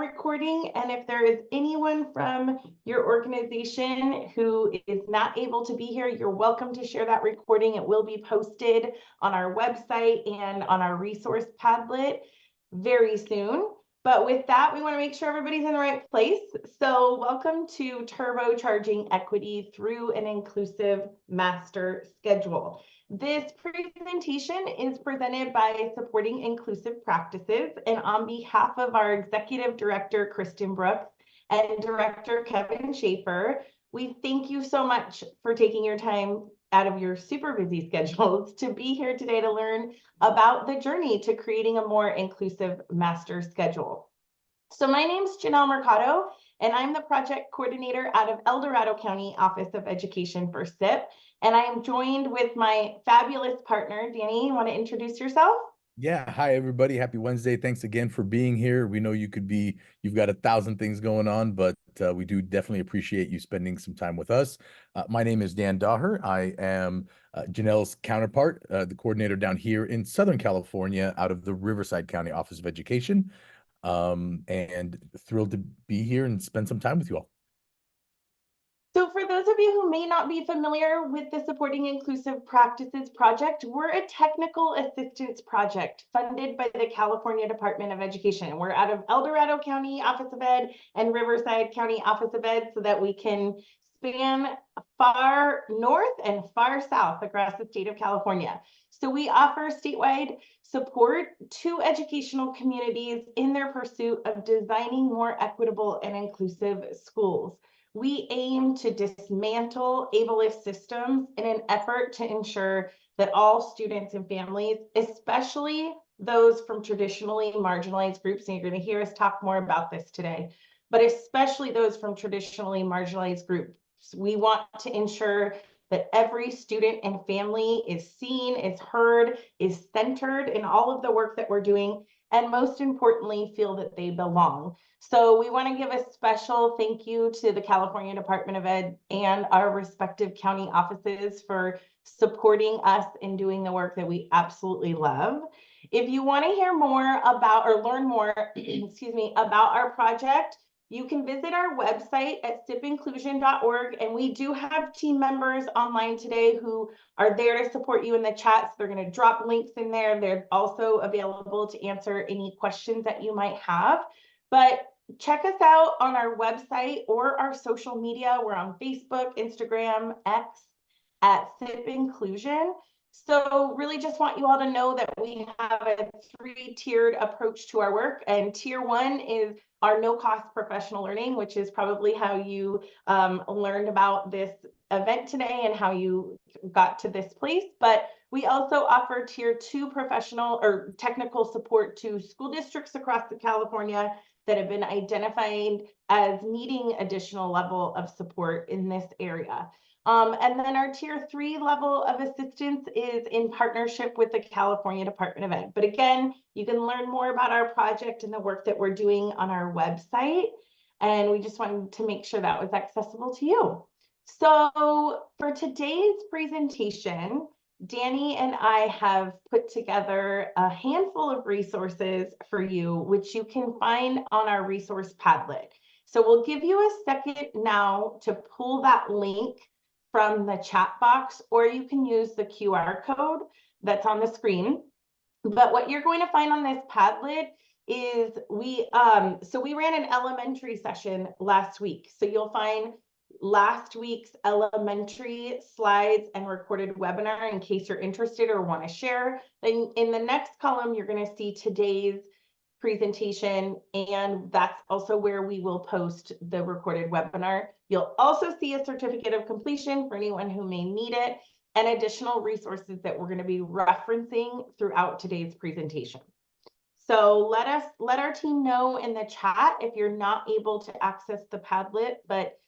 recording, and if there is anyone from your organization who is not able to be here, you're welcome to share that recording. It will be posted on our website and on our resource Padlet very soon. But with that, we want to make sure everybody's in the right place. So welcome to Turbocharging Equity through an Inclusive Master Schedule. This presentation is presented by Supporting Inclusive Practices, and on behalf of our Executive Director, Kristen Brooks, and Director Kevin Schaefer, we thank you so much for taking your time out of your super busy schedules to be here today to learn about the journey to creating a more inclusive master schedule. So my name is Janelle Mercado, and I'm the project coordinator out of El Dorado County Office of Education for SIP. And I am joined with my fabulous partner, Danny. You want to introduce yourself? Yeah. Hi, everybody. Happy Wednesday. Thanks again for being here. We know you've got 1,000 things going on, but we do definitely appreciate you spending some time with us. My name is Dan Daher. I am Janelle's counterpart, the coordinator down here in Southern California out of the Riverside County Office of Education. And thrilled to be here and spend some time with you all. So for those of you who may not be familiar with the Supporting Inclusive Practices Project, we're a technical assistance project funded by the California Department of Education. We're out of El Dorado County Office of Ed and Riverside County Office of Ed so that we can span far north and far south across the state of California. So we offer statewide support to educational communities in their pursuit of designing more equitable and inclusive schools. We aim to dismantle ableist systems in an effort to ensure that all students and families, especially those from traditionally marginalized groups, and you're going to hear us talk more about this today, but especially those from traditionally marginalized groups, we want to ensure that every student and family is seen, is heard, is centered in all of the work that we're doing, and most importantly, feel that they belong. So we want to give a special thank you to the California Department of Ed and our respective county offices for supporting us in doing the work that we absolutely love. If you want to hear more about or learn more, excuse me, about our project, you can visit our website at sipinclusion.org, and we do have team members online today who are there to support you in the chat. So they're going to drop links in there. They're also available to answer any questions that you might have. But check us out on our website or our social media. We're on Facebook, Instagram, X at SIP Inclusion. So really just want you all to know that we have a 3-tiered approach to our work. And tier 1 is our no-cost professional learning, which is probably how you learned about this event today and how you got to this place. But we also offer tier 2 professional or technical support to school districts across California that have been identified as needing additional level of support in this area. And then our tier 3 level of assistance is in partnership with the California Department of Ed. But again, you can learn more about our project and the work that we're doing on our website. And we just wanted to make sure that was accessible to you. So for today's presentation, Danny and I have put together a handful of resources for you, which you can find on our resource Padlet. So we'll give you a second now to pull that link from the chat box, or you can use the QR code that's on the screen. But what you're going to find on this Padlet is we ran an elementary session last week. So you'll find last week's elementary slides and recorded webinar in case you're interested or want to share. Then in the next column, you're going to see today's presentation, and that's also where we will post the recorded webinar. You'll also see a certificate of completion for anyone who may need it, and additional resources that we're going to be referencing throughout today's presentation. So let our team know in the chat if you're not able to access the Padlet. But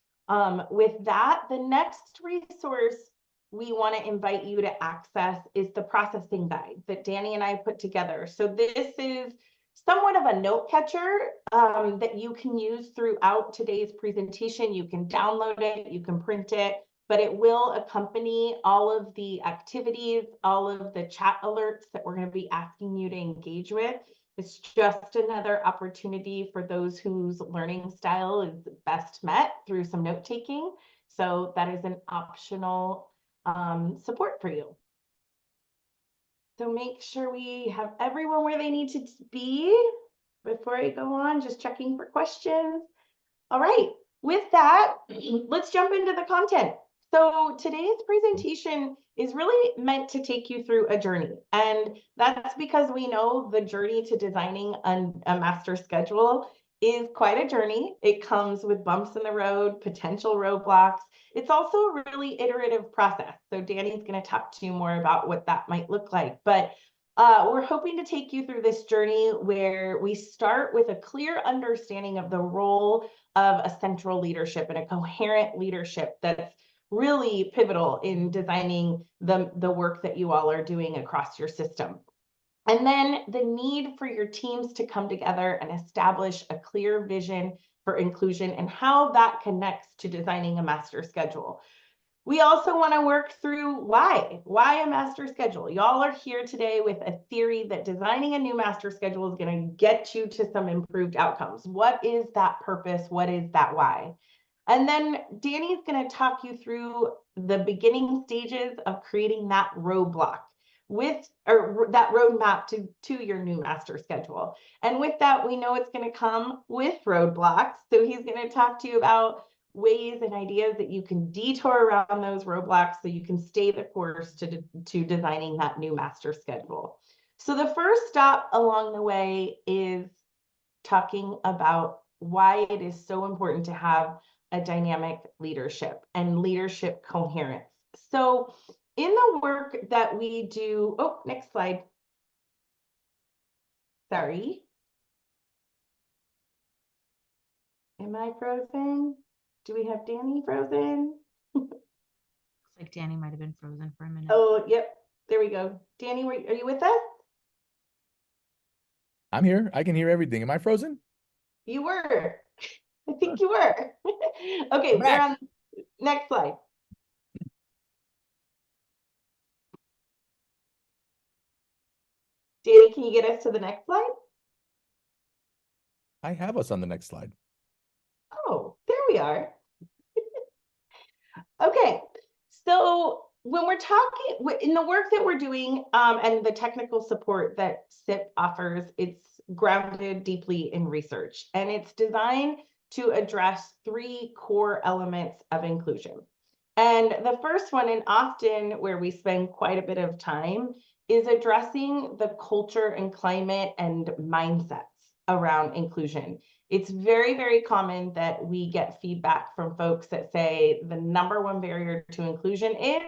with that, the next resource we want to invite you to access is the processing guide that Danny and I put together. So this is somewhat of a note catcher that you can use throughout today's presentation. You can download it, you can print it, but it will accompany all of the activities, all of the chat alerts that we're going to be asking you to engage with. It's just another opportunity for those whose learning style is best met through some note taking. So that is an optional support for you. So make sure we have everyone where they need to be. Before I go on, just checking for questions. All right, with that, let's jump into the content. So today's presentation is really meant to take you through a journey. And that's because we know the journey to designing a master schedule is quite a journey. It comes with bumps in the road, potential roadblocks. It's also a really iterative process. So Danny's going to talk to you more about what that might look like. But we're hoping to take you through this journey where we start with a clear understanding of the role of a central leadership and a coherent leadership that's really pivotal in designing the work that you all are doing across your system. And then the need for your teams to come together and establish a clear vision for inclusion and how that connects to designing a master schedule. We also want to work through why a master schedule. Y'all are here today with a theory that designing a new master schedule is going to get you to some improved outcomes. What is that purpose? What is that why? And then Danny's going to talk you through the beginning stages of creating that roadblock with, or that roadmap to your new master schedule. And with that, we know it's going to come with roadblocks. So he's going to talk to you about ways and ideas that you can detour around those roadblocks so you can stay the course to designing that new master schedule. So the first stop along the way is talking about why it is so important to have a dynamic leadership and leadership coherence. So in the work that we do, oh, next slide. Sorry. Am I frozen? Do we have Danny frozen? Looks like Danny might have been frozen for a minute. Oh, yep. There we go. Danny, are you with us? I'm here. I can hear everything. Am I frozen? You were. I think you were. Okay, we're on next slide. Danny, can you get us to the next slide? I have us on the next slide. Oh, there we are. Okay, so when we're talking in the work that we're doing and the technical support that SIP offers, it's grounded deeply in research, and it's designed to address three core elements of inclusion. And the first one, and often where we spend quite a bit of time, is addressing the culture and climate and mindsets around inclusion. It's very, very common that we get feedback from folks that say the number one barrier to inclusion is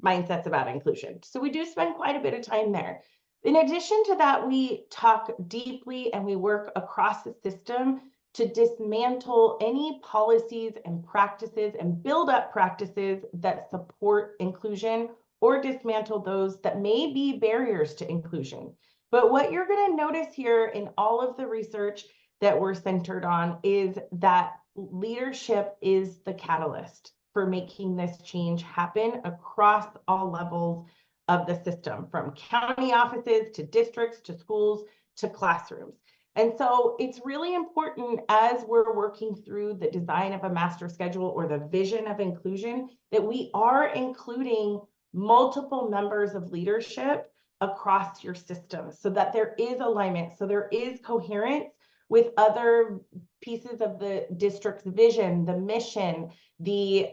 mindsets about inclusion. So we do spend quite a bit of time there. In addition to that, we talk deeply and we work across the system to dismantle any policies and practices and build up practices that support inclusion or dismantle those that may be barriers to inclusion. But what you're going to notice here in all of the research that we're centered on is that leadership is the catalyst for making this change happen across all levels of the system, from county offices to districts to schools to classrooms. And so it's really important as we're working through the design of a master schedule or the vision of inclusion that we are including multiple members of leadership across your system so that there is alignment, so there is coherence with other pieces of the district's vision, the mission, the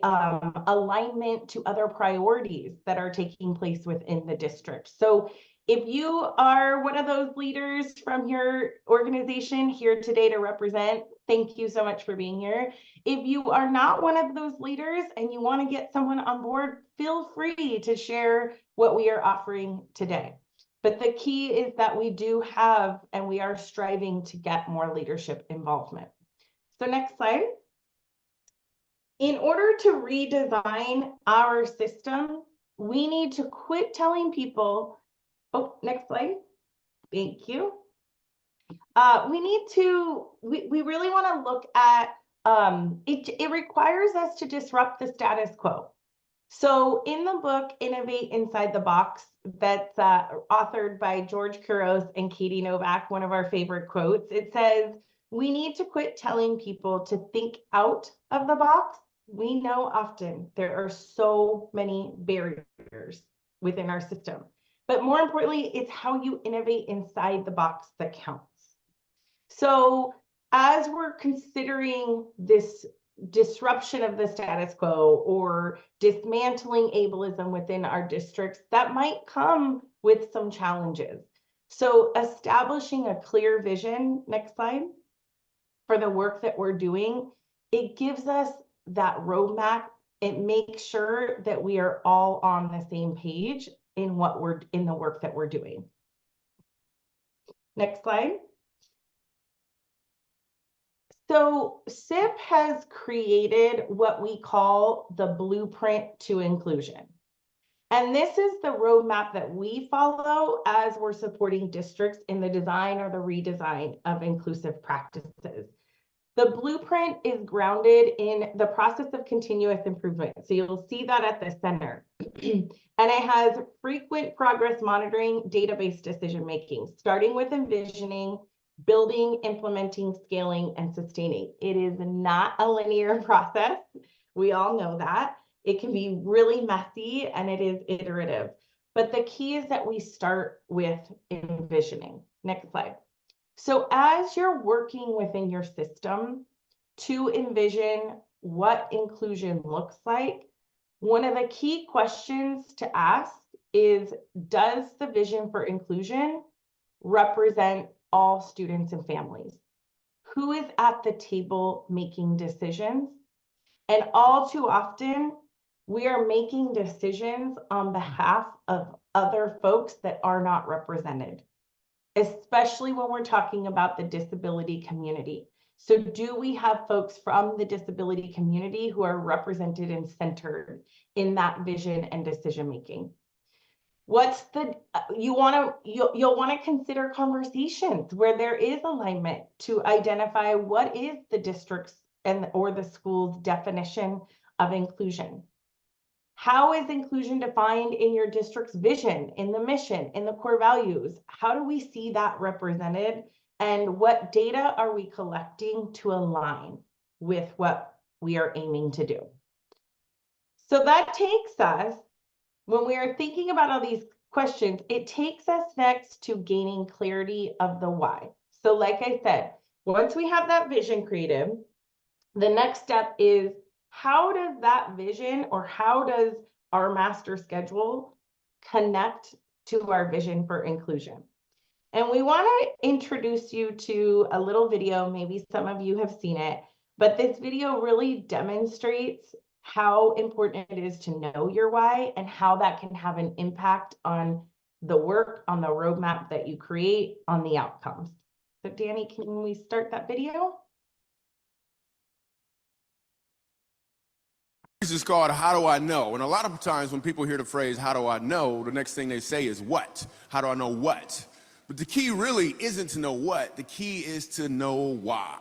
alignment to other priorities that are taking place within the district. So if you are one of those leaders from your organization here today to represent, thank you so much for being here. If you are not one of those leaders and you want to get someone on board, feel free to share what we are offering today. But the key is that we do have, and we are striving to get more leadership involvement. So next slide. In order to redesign our system, we need to quit telling people, oh, next slide. Thank you. We really want to look at, it requires us to disrupt the status quo. So in the book, Innovate Inside the Box, that's authored by George Couros and Katie Novak, one of our favorite quotes, it says, we need to quit telling people to think out of the box. We know often there are so many barriers within our system, but more importantly, it's how you innovate inside the box that counts. So as we're considering this disruption of the status quo or dismantling ableism within our districts, that might come with some challenges. So establishing a clear vision, next slide, for the work that we're doing, it gives us that roadmap. It makes sure that we are all on the same page in the work that we're doing. Next slide. So SIP has created what we call the blueprint to inclusion. And this is the roadmap that we follow as we're supporting districts in the design or the redesign of inclusive practices. The blueprint is grounded in the process of continuous improvement. So you'll see that at the center. And it has frequent progress monitoring, database decision-making, starting with envisioning, building, implementing, scaling, and sustaining. It is not a linear process. We all know that. It can be really messy and it is iterative. But the key is that we start with envisioning. Next slide. So as you're working within your system to envision what inclusion looks like, one of the key questions to ask is, does the vision for inclusion represent all students and families? Who is at the table making decisions? And all too often, we are making decisions on behalf of other folks that are not represented, especially when we're talking about the disability community. So do we have folks from the disability community who are represented and centered in that vision and decision-making? What's the, you'll want to consider conversations where there is alignment to identify what is the district's or the school's definition of inclusion. How is inclusion defined in your district's vision, in the mission, in the core values? How do we see that represented? And what data are we collecting to align with what we are aiming to do? So that takes us, when we are thinking about all these questions, it takes us next to gaining clarity of the why. So like I said, once we have that vision created, the next step is, how does that vision or how does our master schedule connect to our vision for inclusion? And we want to introduce you to a little video. Maybe some of you have seen it, but this video really demonstrates how important it is to know your why and how that can have an impact on the work, on the roadmap that you create, on the outcomes. So Danny, can we start that video? This is called How Do I Know? And a lot of times when people hear the phrase, how do I know, the next thing they say is what? How do I know what? But the key really isn't to know what, the key is to know why.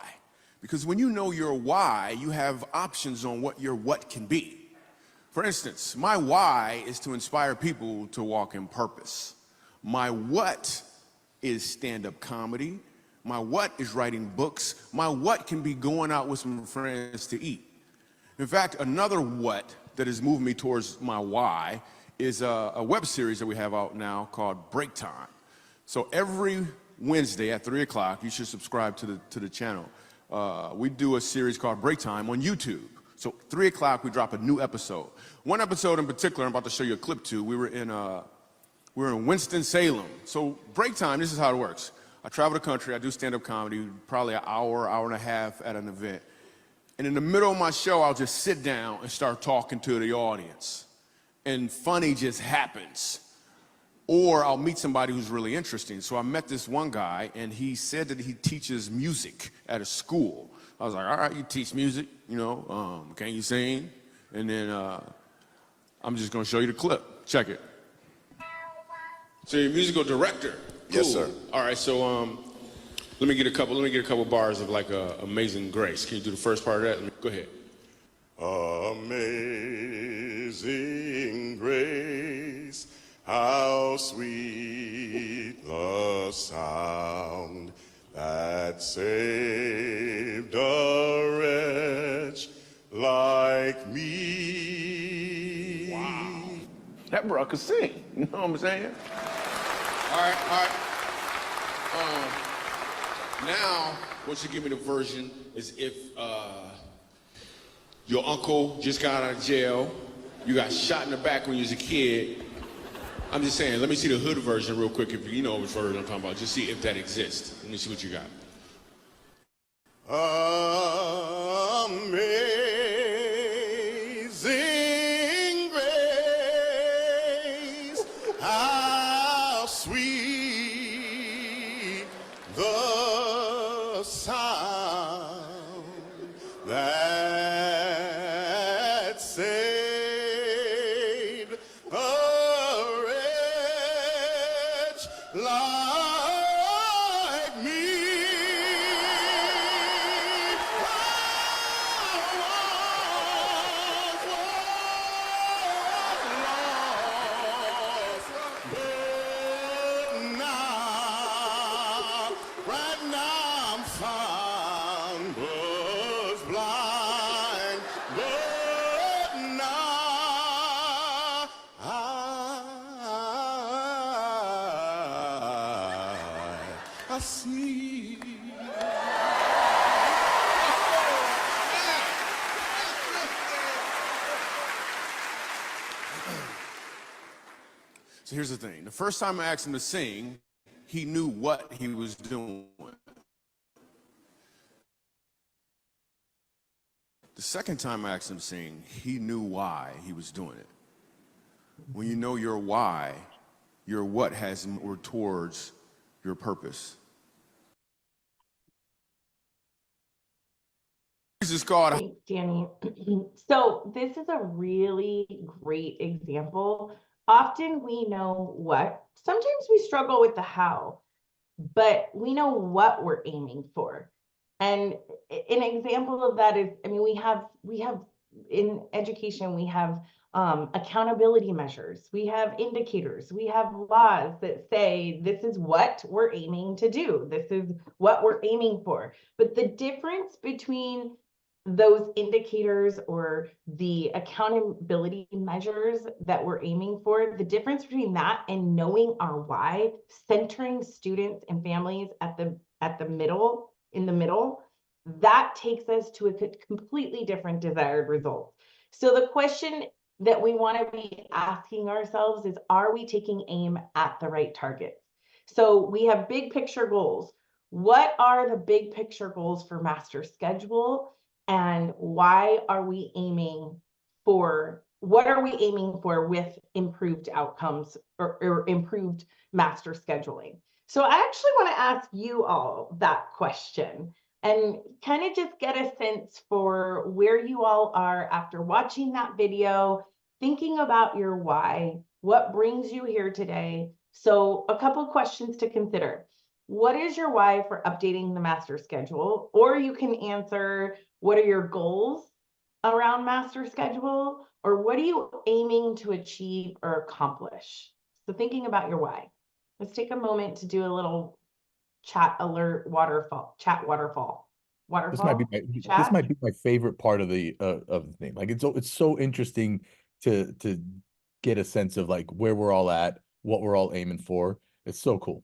Because when you know your why, you have options on what your what can be. For instance, my why is to inspire people to walk in purpose. My what is stand-up comedy. My what is writing books. My what can be going out with some friends to eat. In fact, another what that has moved me towards my why is a web series that we have out now called Break Time. So every Wednesday at 3 o'clock, you should subscribe to the channel. We do a series called Break Time on YouTube. So 3 o'clock, we drop a new episode. One episode in particular, I'm about to show you a clip to. We were in Winston-Salem. So Break Time, this is how it works. I travel the country, I do stand-up comedy, probably an hour, hour and a half at an event. And in the middle of my show, I'll just sit down and start talking to the audience. And funny just happens. Or I'll meet somebody who's really interesting. So I met this one guy, and he said that he teaches music at a school. I was like, all right, you teach music, you know, can you sing? And then I'm just gonna show you the clip. Check it. So you're a musical director. Cool. Yes, sir. All right, so let me get a couple bars of like Amazing Grace. Can you do the first part of that? Go ahead. Amazing grace, how sweet the sound that saved a wretch like me. Wow. That bro could sing, you know what I'm saying? All right, all right. Now, what you give me the version is if your uncle just got out of jail, you got shot in the back when you was a kid. I'm just saying, let me see the hood version real quick, if you know which version I'm talking about. Just see if that exists. Let me see what you got. Amazing grace, how sweet the sound that saved a wretch like me. Right now I'm found, was blind, but now I see. So here's the thing. The first time I asked him to sing, he knew what he was doing. The second time I asked him to sing, he knew why he was doing it. When you know your why, your what has more towards your purpose. This is called. Thanks, Danny. So this is a really great example. Often we know what, sometimes we struggle with the how, but we know what we're aiming for. And an example of that is, I mean, we have in education, we have accountability measures, we have indicators, we have laws that say this is what we're aiming to do, this is what we're aiming for. But the difference between those indicators or the accountability measures that we're aiming for, the difference between that and knowing our why, centering students and families at the middle, in the middle, that takes us to a completely different desired result. So the question that we want to be asking ourselves is, are we taking aim at the right targets? So we have big picture goals. What are the big picture goals for master schedule? And why are we aiming for, what are we aiming for with improved outcomes or improved master scheduling? So I actually want to ask you all that question and kind of just get a sense for where you all are after watching that video, thinking about your why, what brings you here today. So a couple of questions to consider. What is your why for updating the master schedule? Or you can answer, what are your goals around master schedule? Or what are you aiming to achieve or accomplish? So thinking about your why. Let's take a moment to do a little chat alert waterfall. This might be my favorite part of the thing. Like it's so interesting to get a sense of like where we're all at, what we're all aiming for. It's so cool.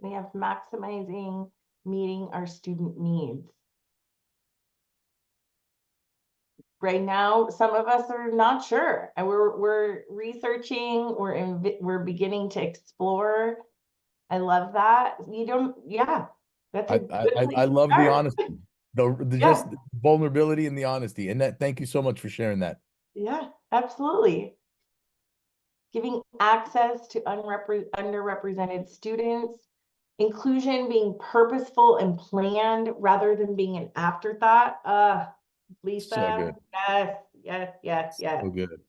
We have maximizing meeting our student needs. Right now, some of us are not sure, and we're researching, we're beginning to explore. I love that. You don't, yeah. That's a good place I to love the start. honesty, the just vulnerability and the honesty. And that, thank you so much for sharing that. Yeah, absolutely. Giving access to underrepresented students, inclusion being purposeful and planned rather than being an afterthought. Lisa, So good. yes. So good.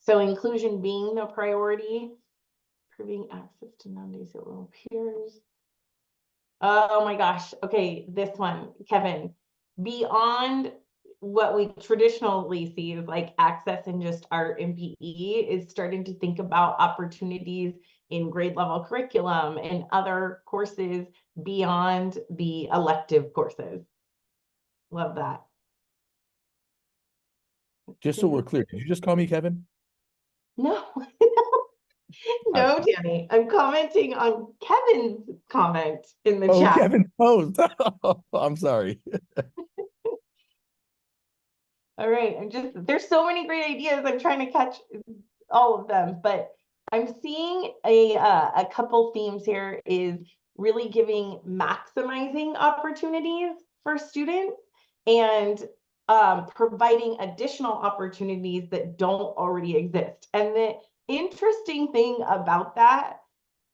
So inclusion being the priority, improving access to non-disabled peers. Oh my gosh. Okay, this one, Kevin. Beyond what we traditionally see as like access in just art and PE is starting to think about opportunities in grade level curriculum and other courses beyond the elective courses. Love that. Just so we're clear, did you just call me Kevin? No, no, Danny. I'm commenting on Kevin's comment in the Oh, chat. Kevin Post. I'm sorry. All right, there's so many great ideas. I'm trying to catch all of them, but I'm seeing a couple themes here is really giving maximizing opportunities for students and providing additional opportunities that don't already exist. And the interesting thing about that,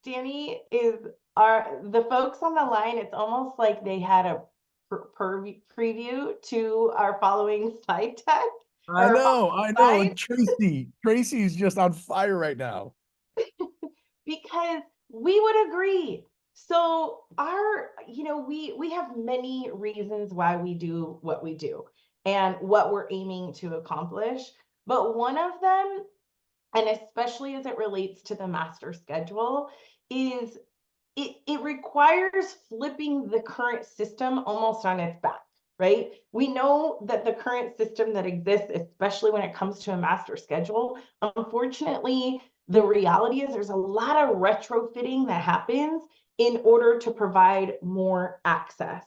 Danny, is the folks on the line, it's almost like they had a preview to our following slide deck. I know. Slide. And Tracy's just on fire right now. Because we would agree. So we have many reasons why we do what we do and what we're aiming to accomplish. But one of them, and especially as it relates to the master schedule, is it requires flipping the current system almost on its back, right? We know that the current system that exists, especially when it comes to a master schedule, unfortunately, the reality is there's a lot of retrofitting that happens in order to provide more access.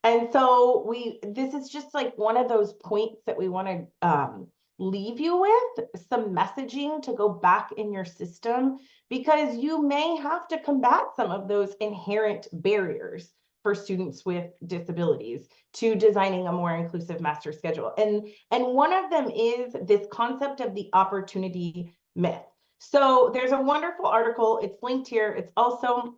And so this is just like one of those points that we want to leave you with, some messaging to go back in your system, because you may have to combat some of those inherent barriers for students with disabilities to designing a more inclusive master schedule. And one of them is this concept of the opportunity myth. So there's a wonderful article, it's linked here, it's also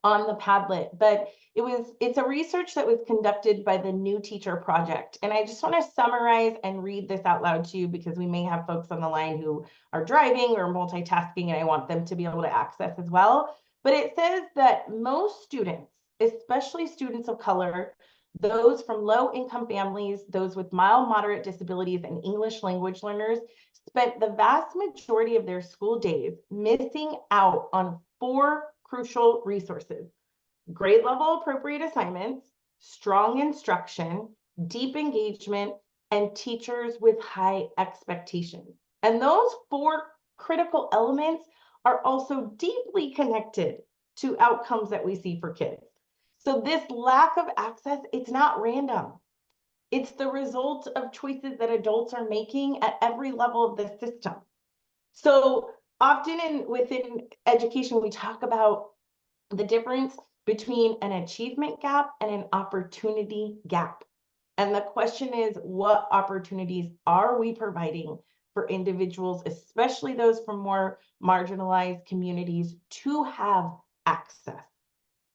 on the Padlet, but it's a research that was conducted by the New Teacher Project. And I just want to summarize and read this out loud to you because we may have folks on the line who are driving or multitasking, and I want them to be able to access as well. But it says that most students, especially students of color, those from low-income families, those with mild, moderate disabilities, and English language learners, spent the vast majority of their school days missing out on 4 crucial resources: grade level appropriate assignments, strong instruction, deep engagement, and teachers with high expectations. And those 4 critical elements are also deeply connected to outcomes that we see for kids. So this lack of access, it's not random. It's the result of choices that adults are making at every level of the system. So often within education, we talk about the difference between an achievement gap and an opportunity gap. And the question is, what opportunities are we providing for individuals, especially those from more marginalized communities, to have access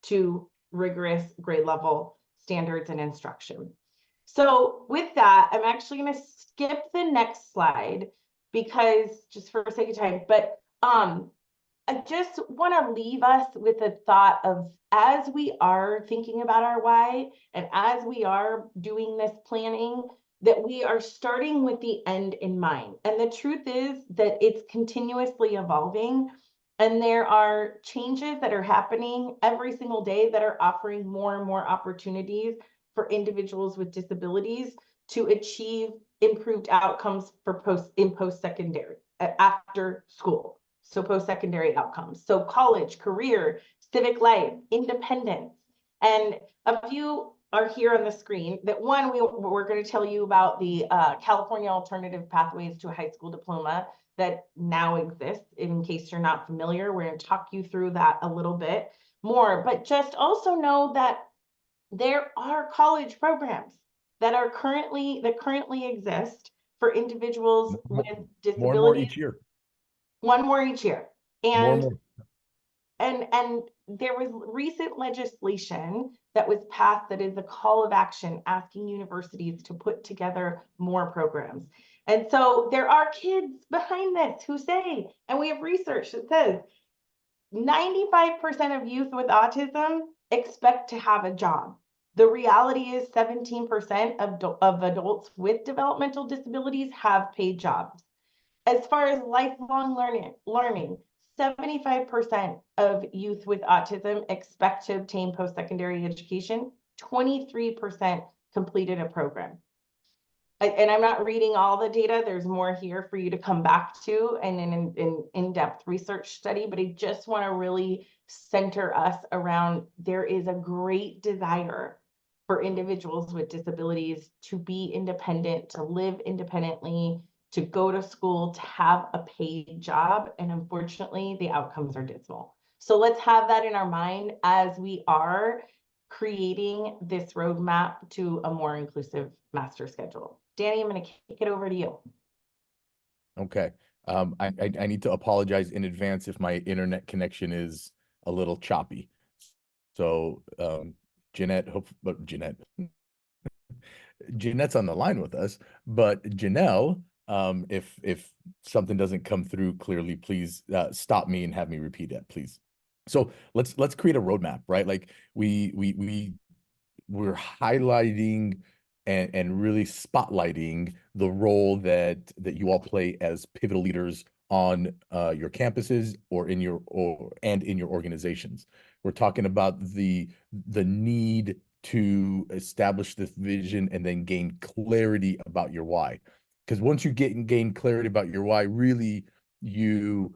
to rigorous grade level standards and instruction? So with that, I'm actually going to skip the next slide because just for sake of time, but I just want to leave us with the thought of, as we are thinking about our why and as we are doing this planning, that we are starting with the end in mind. And the truth is that it's continuously evolving, and there are changes that are happening every single day that are offering more and more opportunities for individuals with disabilities to achieve improved outcomes for post-secondary after school. So post-secondary outcomes. So college, career, civic life, independence. And a few are here on the screen. That one, we're going to tell you about the California Alternative Pathways to a High School Diploma that now exists. In case you're not familiar, we're going to talk you through that a little bit more. But just also know that there are college programs that currently exist for individuals with disabilities. More and more each year. One more each year. More And and more. and there was recent legislation that was passed that is a call of action asking universities to put together more programs. And so there are kids behind this who say, and we have research that says 95% of youth with autism expect to have a job. The reality is 17% of adults with developmental disabilities have paid jobs. As far as lifelong learning, 75% of youth with autism expect to obtain post-secondary education. 23% completed a program. And I'm not reading all the data. There's more here for you to come back to and an in-depth research study, but I just want to really center us around there is a great desire for individuals with disabilities to be independent, to live independently, to go to school, to have a paid job. And unfortunately, the outcomes are dismal. So let's have that in our mind as we are creating this roadmap to a more inclusive master schedule. Danny, I'm going to kick it over to you. Okay. I need to apologize in advance if my internet connection is a little choppy. So, Jeanette, Jeanette's on the line with us, but Janelle, if something doesn't come through clearly, please stop me and have me repeat it, please. So let's create a roadmap, right? Like we're highlighting and really spotlighting the role that you all play as pivotal leaders on your campuses or in your organizations. We're talking about the need to establish this vision and then gain clarity about your why. Because once you gain clarity about your why, really you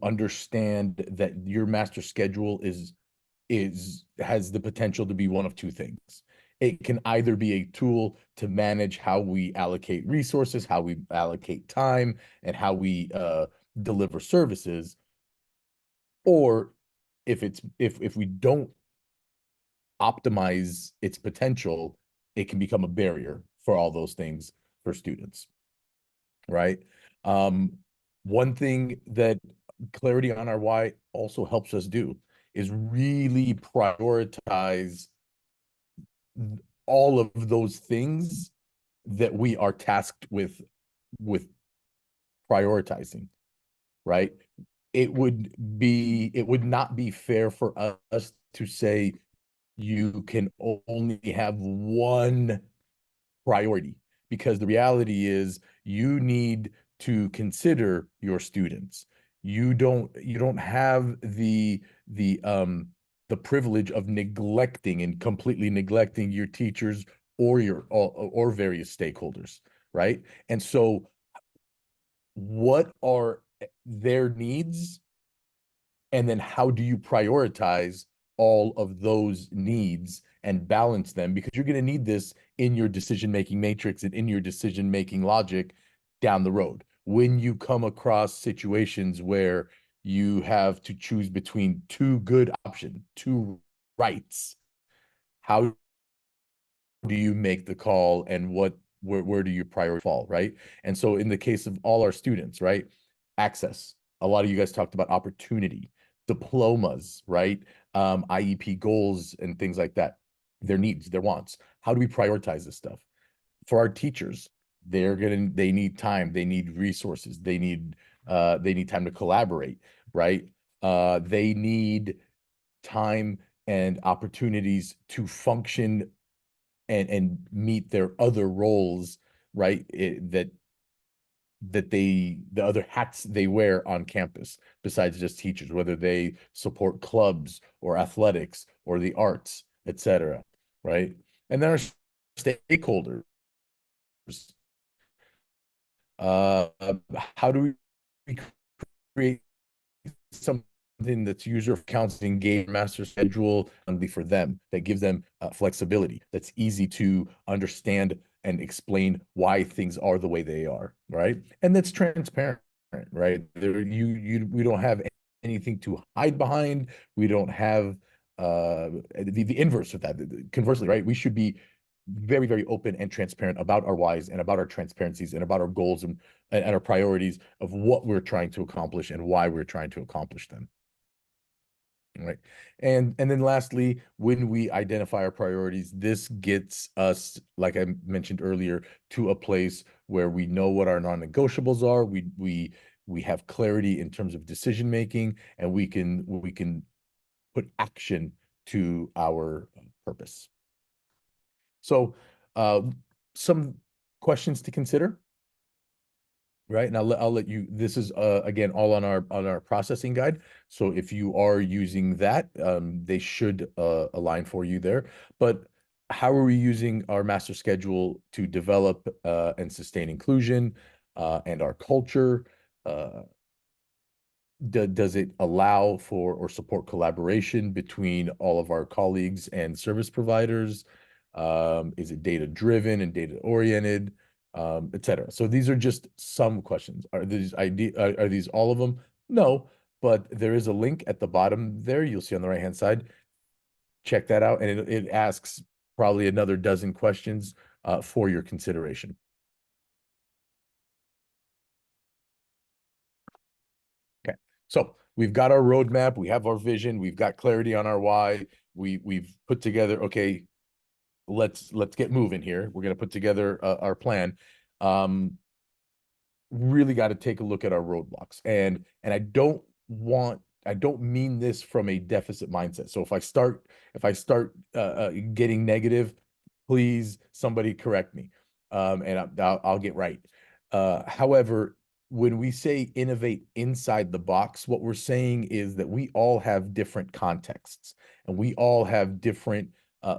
understand that your master schedule has the potential to be one of two things. It can either be a tool to manage how we allocate resources, how we allocate time, and how we deliver services, or if we don't optimize its potential, it can become a barrier for all those things for students, right? One thing that clarity on our why also helps us do is really prioritize all of those things that we are tasked with prioritizing, right? It would not be fair for us to say you can only have one priority, because the reality is you need to consider your students. You don't have the privilege of neglecting and completely neglecting your teachers or various stakeholders, right? And so what are their needs? And then how do you prioritize all of those needs and balance them? Because you're going to need this in your decision-making matrix and in your decision-making logic down the road. When you come across situations where you have to choose between two good options, two rights, how do you make the call, and where do you prioritize fall, right? And so in the case of all our students, right? Access. A lot of you guys talked about opportunity, diplomas, right? IEP goals and things like that. Their needs, their wants. How do we prioritize this stuff? For our teachers, they need time, they need resources, they need time to collaborate, right? They need time and opportunities to function and meet their other roles, right? The other hats they wear on campus besides just teachers, whether they support clubs or athletics or the arts, etc., right? And then our stakeholders. How do we create something that's user counseling, engaged master schedule for them, that gives them flexibility, that's easy to understand and explain why things are the way they are, right? And that's transparent, right? We don't have anything to hide behind. We don't have the inverse of that. Conversely, right? We should be very, very open and transparent about our whys and about our transparencies and about our goals and our priorities of what we're trying to accomplish and why we're trying to accomplish them. Right. And then lastly, when we identify our priorities, this gets us, like I mentioned earlier, to a place where we know what our non-negotiables are. We have clarity in terms of decision making, and we can put action to our purpose. So, some questions to consider. Right. And I'll let you, this is again all on our processing guide. So if you are using that, they should align for you there. But how are we using our master schedule to develop and sustain inclusion and our culture? Does it allow for or support collaboration between all of our colleagues and service providers? Is it data driven and data oriented, et cetera? So these are just some questions. Are these all of them? No, but there is a link at the bottom there. You'll see on the right hand side. Check that out, and it asks probably another dozen questions for your consideration. Okay, so we've got our roadmap, we have our vision, we've got clarity on our why. We've put together, okay, let's get moving here. We're going to put together our plan. Really got to take a look at our roadblocks, and I don't mean this from a deficit mindset. So if I start getting negative, please somebody correct me, and I'll get right. However, when we say innovate inside the box, what we're saying is that we all have different contexts, and we all have different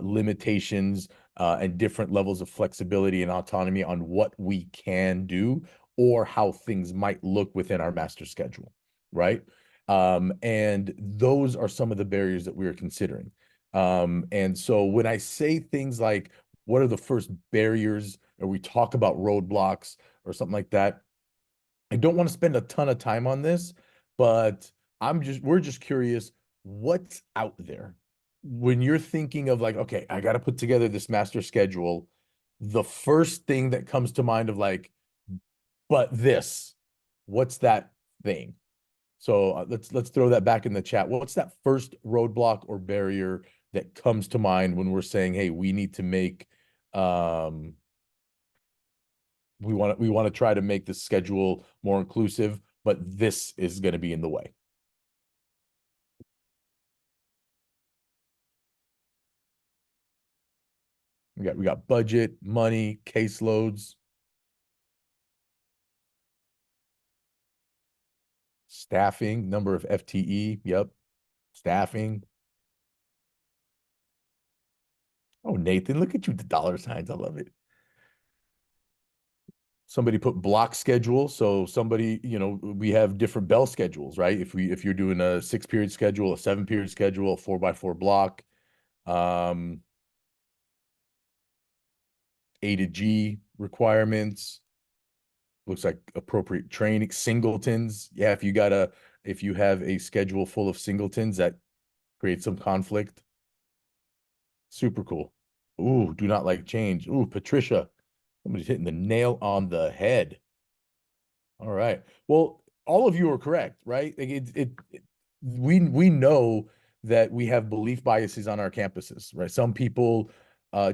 limitations and different levels of flexibility and autonomy on what we can do or how things might look within our master schedule, right? And those are some of the barriers that we are considering. And so when I say things like, what are the first barriers, or we talk about roadblocks or something like that, I don't want to spend a ton of time on this, but we're just curious what's out there. When you're thinking of like, okay, I got to put together this master schedule, the first thing that comes to mind of like, but this, what's that thing? So let's throw that back in the chat. What's that first roadblock or barrier that comes to mind when we're saying, hey, we need to make we want to try to make the schedule more inclusive, but this is going to be in the way. We got budget, money, caseloads, staffing, number of FTE. Yep. Staffing. Oh, Nathan, look at you, the dollar signs. I love it. Somebody put block schedule. So somebody, we have different bell schedules, right? If you're doing a 6-period schedule, a 7-period schedule, a 4x4 block, A to G requirements, looks like appropriate training, singletons. Yeah, if you have a schedule full of singletons, that creates some conflict. Super cool. Ooh, do not like change. Ooh, Patricia, somebody's hitting the nail on the head. All right. Well, all of you are correct, right? We know that we have belief biases on our campuses, right? Some people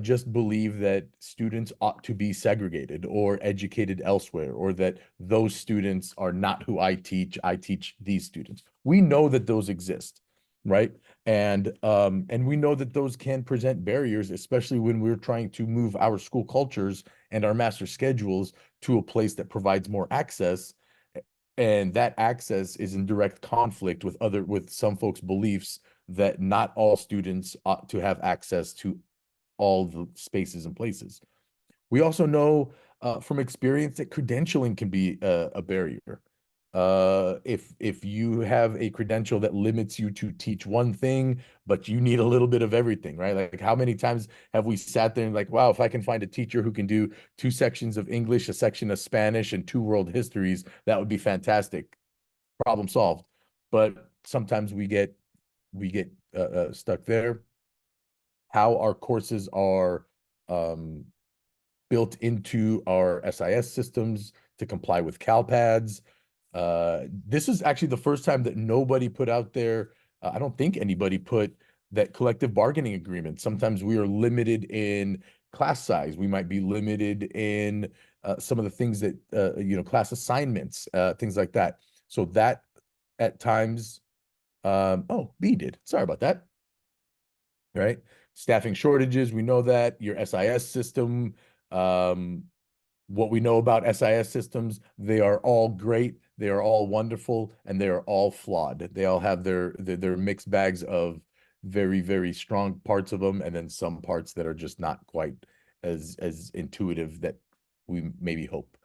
just believe that students ought to be segregated or educated elsewhere, or that those students are not who I teach. I teach these students. We know that those exist, right? And we know that those can present barriers, especially when we're trying to move our school cultures and our master schedules to a place that provides more access. And that access is in direct conflict with some folks' beliefs that not all students ought to have access to all the spaces and places. We also know from experience that credentialing can be a barrier. If you have a credential that limits you to teach one thing, but you need a little bit of everything, right? Like how many times have we sat there and like, wow, if I can find a teacher who can do 2 sections of English, a section of Spanish, and 2 world histories, that would be fantastic. Problem solved. But sometimes we get stuck there. How our courses are built into our SIS systems to comply with CalPADS. This is actually the first time that nobody put out there I don't think anybody put that collective bargaining agreement. Sometimes we are limited in class size. We might be limited in some of the things that, class assignments, things like that. So that at times, oh, B did. Sorry about that. Right? Staffing shortages, we know that. Your SIS system, what we know about SIS systems, they are all great, they are all wonderful, and they are all flawed. They all have their mixed bags of very, very strong parts of them, and then some parts that are just not quite as intuitive that we maybe hope.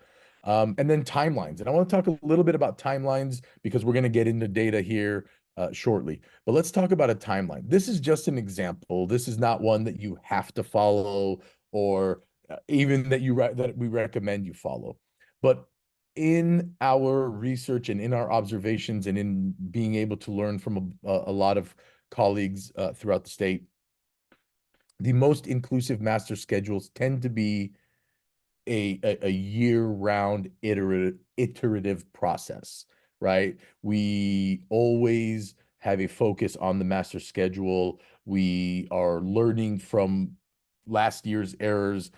And then timelines. And I want to talk a little bit about timelines because we're going to get into data here shortly. But let's talk about a timeline. This is just an example. This is not one that you have to follow or even that that we recommend you follow. But in our research and in our observations and in being able to learn from a lot of colleagues throughout the state, the most inclusive master schedules tend to be a year-round iterative process, right? We always have a focus on the master schedule. We are learning from last year's errors,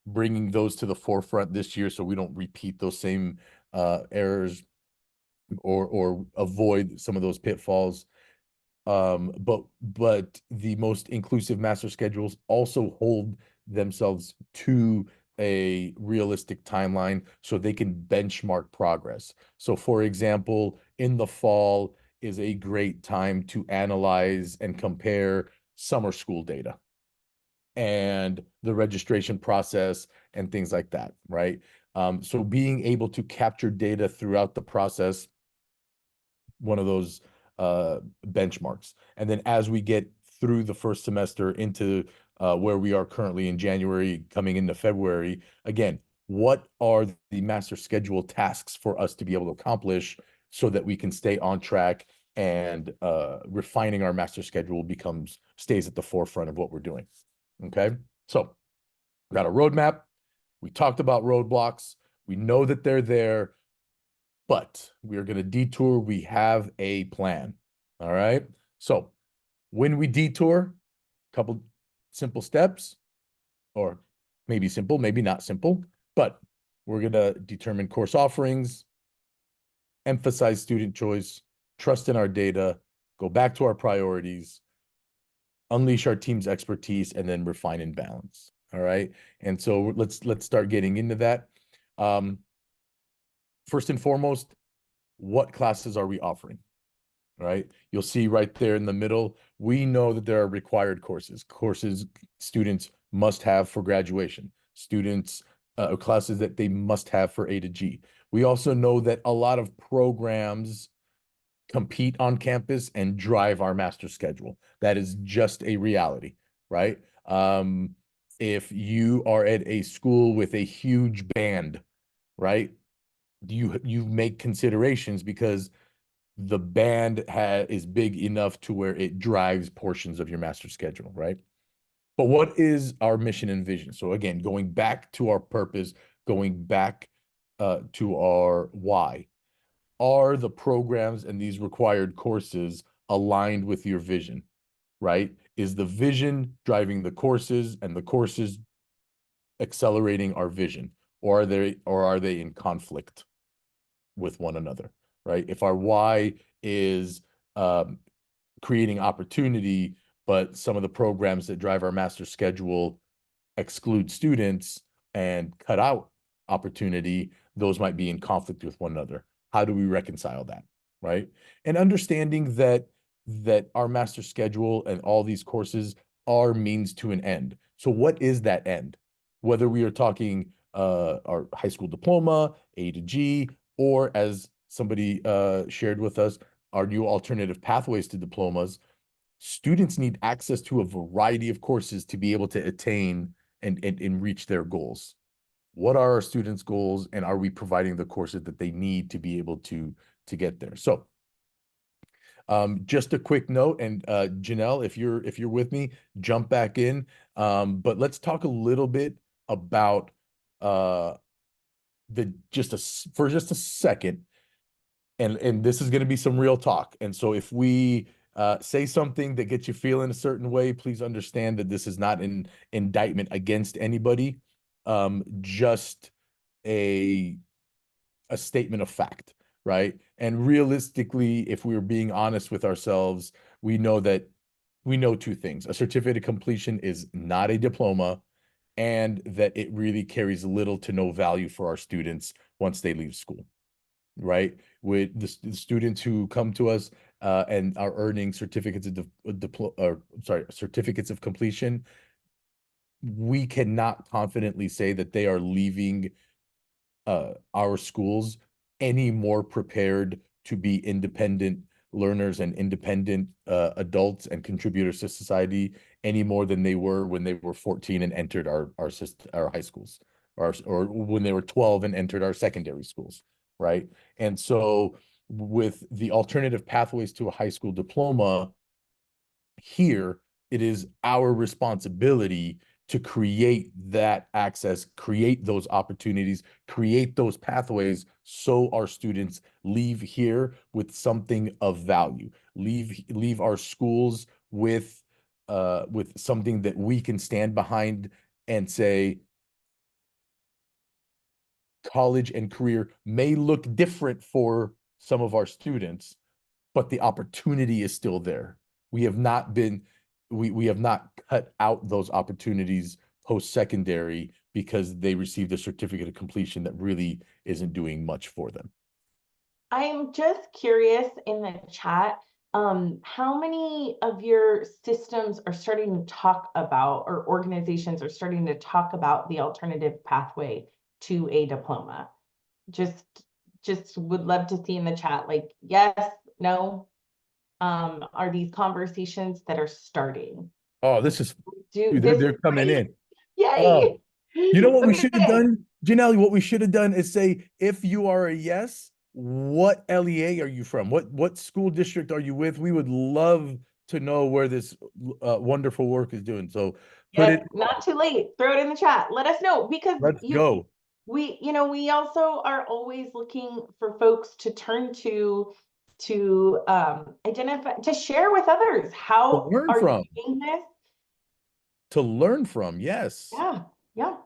bringing those to the forefront this year so we don't repeat those same errors or avoid some of those pitfalls. But the most inclusive master schedules also hold themselves to a realistic timeline so they can benchmark progress. So for example, in the fall is a great time to analyze and compare summer school data and the registration process and things like that, right? So being able to capture data throughout the process, one of those benchmarks. And then as we get through the first semester into where we are currently in January, coming into February, again, what are the master schedule tasks for us to be able to accomplish so that we can stay on track and refining our master schedule stays at the forefront of what we're doing. Okay, so we got a roadmap. We talked about roadblocks. We know that they're there, but we are going to detour. We have a plan. All right. So when we detour, a couple simple steps, or maybe simple, maybe not simple, but we're going to determine course offerings, emphasize student choice, trust in our data, go back to our priorities, unleash our team's expertise, and then refine and balance. All right. And so let's start getting into that. First and foremost, what classes are we offering? All right. You'll see right there in the middle, we know that there are required courses students must have for graduation, classes that they must have for A to G. We also know that a lot of programs compete on campus and drive our master schedule. That is just a reality, right? If you are at a school with a huge band, right, you make considerations because the band is big enough to where it drives portions of your master schedule, right? But what is our mission and vision? So again, going back to our purpose, going back to our why. Are the programs and these required courses aligned with your vision, right? Is the vision driving the courses and the courses accelerating our vision, or are they in conflict with one another, right? If our why is creating opportunity, but some of the programs that drive our master schedule exclude students and cut out opportunity, those might be in conflict with one another. How do we reconcile that, right? And understanding that our master schedule and all these courses are means to an end. So what is that end? Whether we are talking our high school diploma, A to G, or as somebody shared with us, our new alternative pathways to diplomas, students need access to a variety of courses to be able to attain and reach their goals. What are our students' goals, and are we providing the courses that they need to be able to get there? So just a quick note, and Janelle, if you're with me, jump back in. But let's talk a little bit about for just a second, and this is going to be some real talk. And so if we Say something that gets you feeling a certain way. Please understand that this is not an indictment against anybody, just a statement of fact, right? And realistically, if we were being honest with ourselves, we know two things. A certificate of completion is not a diploma, and that it really carries little to no value for our students once they leave school, right? With the students who come to us and are earning certificates certificates of completion, we cannot confidently say that they are leaving our schools any more prepared to be independent learners and independent adults and contributors to society any more than they were when they were 14 and entered our high schools, or when they were 12 and entered our secondary schools, right? And so with the alternative pathways to a high school diploma, here it is our responsibility to create that access, create those opportunities, create those pathways so our students leave here with something of value, leave our schools with something that we can stand behind and say, college and career may look different for some of our students, but the opportunity is still there. We have not cut out those opportunities post-secondary because they received a certificate of completion that really isn't doing much for them. I'm just curious in the chat, how many of your systems are starting to talk about, or organizations are starting to talk about, the alternative pathway to a diploma? Just would love to see in the chat, like, yes, no. Are these conversations that are starting? Oh, this is Dude, they're coming in. Yay! You know what we Okay. should have done, Janelle? What we should have done is say, if you are a yes, what LEA are you from? What school district are you with? We would love to know where this wonderful work is doing. So put Yep, it. not too late. Throw it in the chat. Let us know, because Let's go. we also are always looking for folks to turn to identify, to share with others. To How learn are you from. doing this? To learn from. Yes. Yeah, yeah.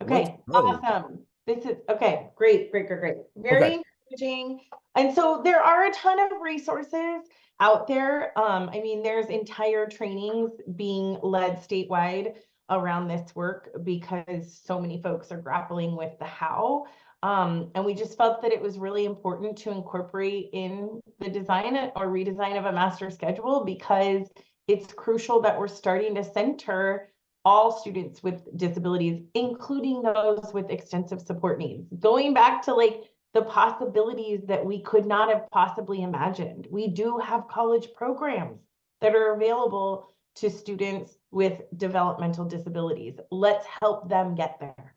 Let's Okay, go. awesome. This is okay, great. Okay. Very encouraging. And so there are a ton of resources out there. I mean, there's entire trainings being led statewide around this work because so many folks are grappling with the how. And we just felt that it was really important to incorporate in the design or redesign of a master schedule, because it's crucial that we're starting to center all students with disabilities, including those with extensive support needs. Going back to like the possibilities that we could not have possibly imagined. We do have college programs that are available to students with developmental disabilities. Let's help them get there.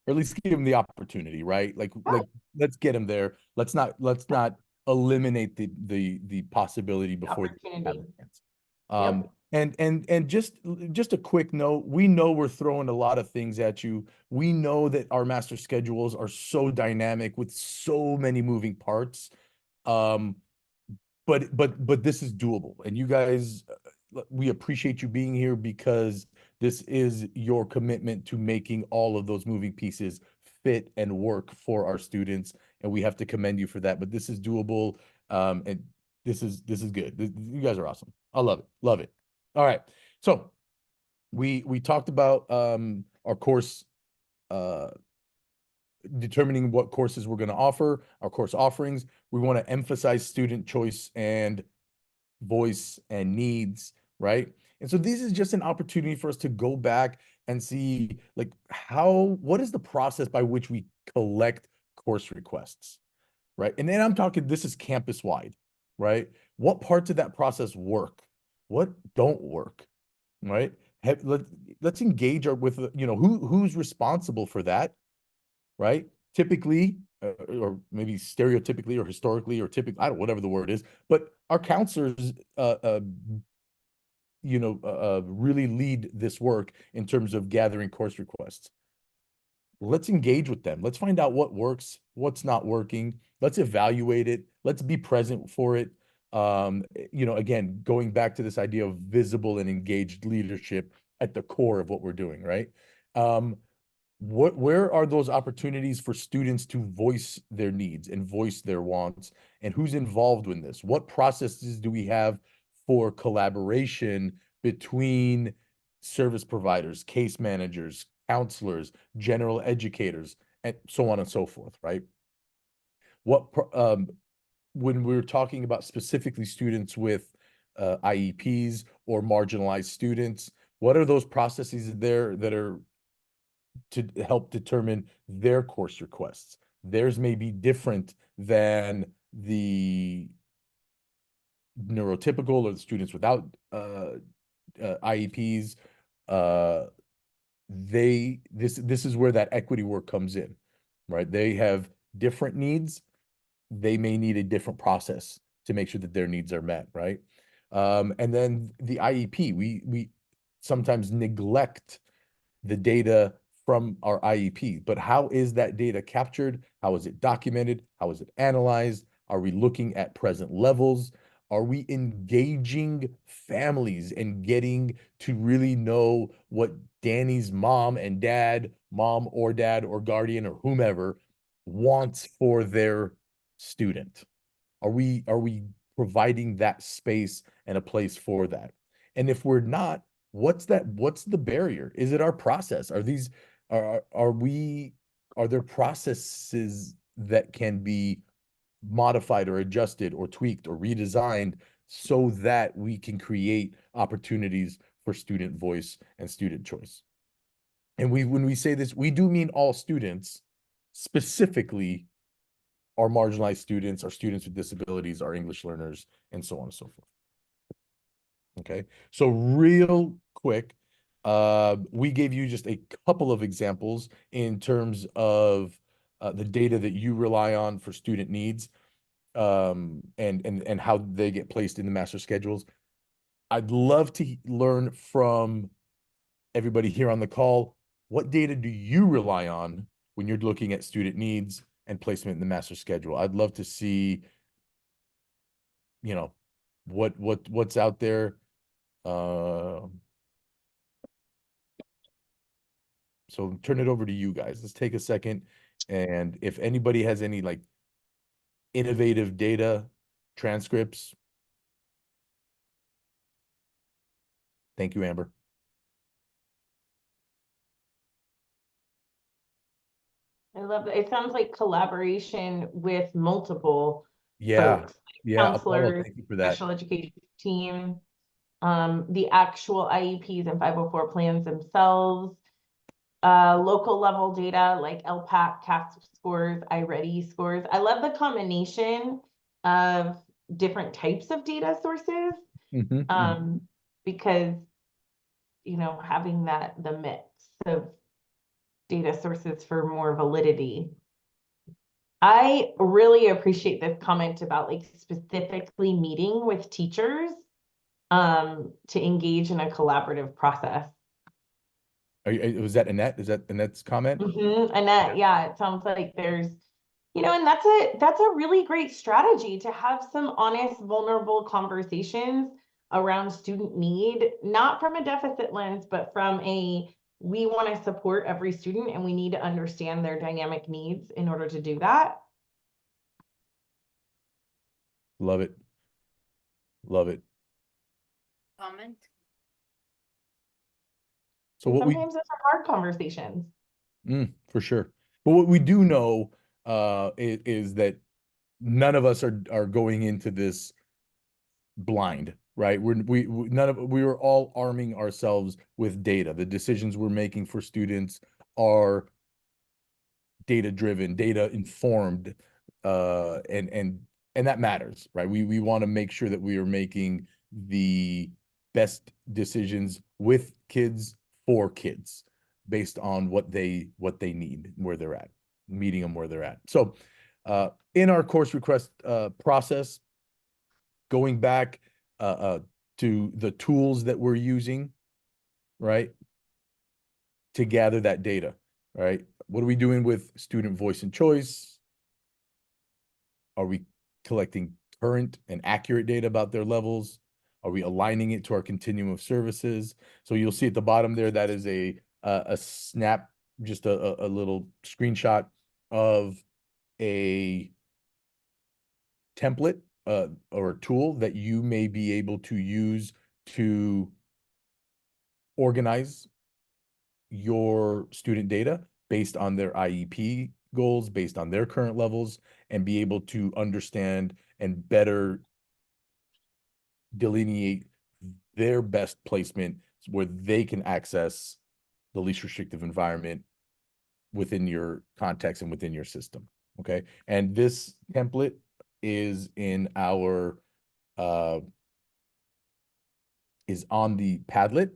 Or at least give them the opportunity, right? Like let's get them there. Let's not eliminate the possibility before they have Opportunity. a chance. Yep. And just a quick note, we know we're throwing a lot of things at you. We know that our master schedules are so dynamic with so many moving parts. But this is doable, and you guys, we appreciate you being here because this is your commitment to making all of those moving pieces fit and work for our students, and we have to commend you for that. But this is doable, and this is good. You guys are awesome. I love it. Love it. All right. So we talked about our course, determining what courses we're going to offer, our course offerings. We want to emphasize student choice and voice and needs, right? And so this is just an opportunity for us to go back and see, like, what is the process by which we collect course requests, right? And then I'm talking, this is campus wide, right? What parts of that process work? What don't work, right? Let's engage with, who's responsible for that, right? Typically, or maybe stereotypically or historically or typically, I don't, whatever the word is, but our counselors, really lead this work in terms of gathering course requests. Let's engage with them. Let's find out what works, what's not working. Let's evaluate it. Let's be present for it. You know, again, going back to this idea of visible and engaged leadership at the core of what we're doing, right? Where are those opportunities for students to voice their needs and voice their wants, and who's involved in this? What processes do we have for collaboration between service providers, case managers, counselors, general educators, and so on and so forth, right? When we're talking about specifically students with IEPs or marginalized students, what are those processes there that are to help determine their course requests? Theirs may be different than the neurotypical or the students without IEPs. This is where that equity work comes in, right? They have different needs. They may need a different process to make sure that their needs are met, right? And then the IEP, we sometimes neglect the data from our IEP, but how is that data captured? How is it documented? How is it analyzed? Are we looking at present levels? Are we engaging families and getting to really know what Danny's mom and dad, mom or dad or guardian or whomever wants for their student? Are we providing that space and a place for that? And if we're not, what's the barrier? Is it our process? Are there processes that can be modified or adjusted or tweaked or redesigned so that we can create opportunities for student voice and student choice? And when we say this, we do mean all students, specifically our marginalized students, our students with disabilities, our English learners, and so on and so forth. Okay, so real quick, we gave you just a couple of examples in terms of the data that you rely on for student needs, and how they get placed in the master schedules. I'd love to learn from everybody here on the call. What data do you rely on when you're looking at student needs and placement in the master schedule? I'd love to see, you know, what's out there. So turn it over to you guys. Let's take a second, and if anybody has any like innovative data transcripts. Thank you, Amber. I love that. It sounds like collaboration with multiple Yeah, folks, yeah, Apollo, counselors, thank you for that. special education team, the actual IEPs and 504 plans themselves, local level data like LPAC, CAS scores, iReady scores. I love the combination of different types of data sources, because, you know, having the mix of data sources for more validity. I really appreciate this comment about like specifically meeting with teachers to engage in a collaborative process. Was that Annette? Is that Annette's comment? Annette, yeah, it sounds like there's, you know, and that's a really great strategy to have some honest, vulnerable conversations around student need, not from a deficit lens, but from we want to support every student and we need to understand their dynamic needs in order to do that. Love it. Love it. Comment? So what Sometimes those are hard conversations. for sure. But what we do know is that none of us are going into this blind, right? We are all arming ourselves with data. The decisions we're making for students are data driven, data informed, and that matters, right? We want to make sure that we are making the best decisions with kids for kids based on what they need, where they're at, meeting them where they're at. So in our course request process, going back to the tools that we're using, right, to gather that data, right? What are we doing with student voice and choice? Are we collecting current and accurate data about their levels? Are we aligning it to our continuum of services? So you'll see at the bottom there, that is a snap, just a little screenshot of a template or a tool that you may be able to use to organize your student data based on their IEP goals, based on their current levels, and be able to understand and better delineate their best placement where they can access the least restrictive environment within your context and within your system. Okay. And this template is in our is on the Padlet.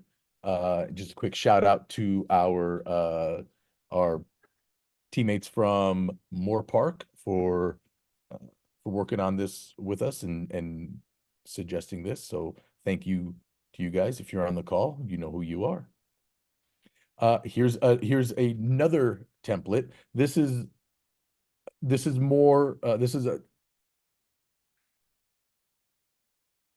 Just a quick shout out to our teammates from Moore Park for working on this with us and suggesting this. So thank you to you guys. If you're on the call, you know who you are. Here's another template. This is more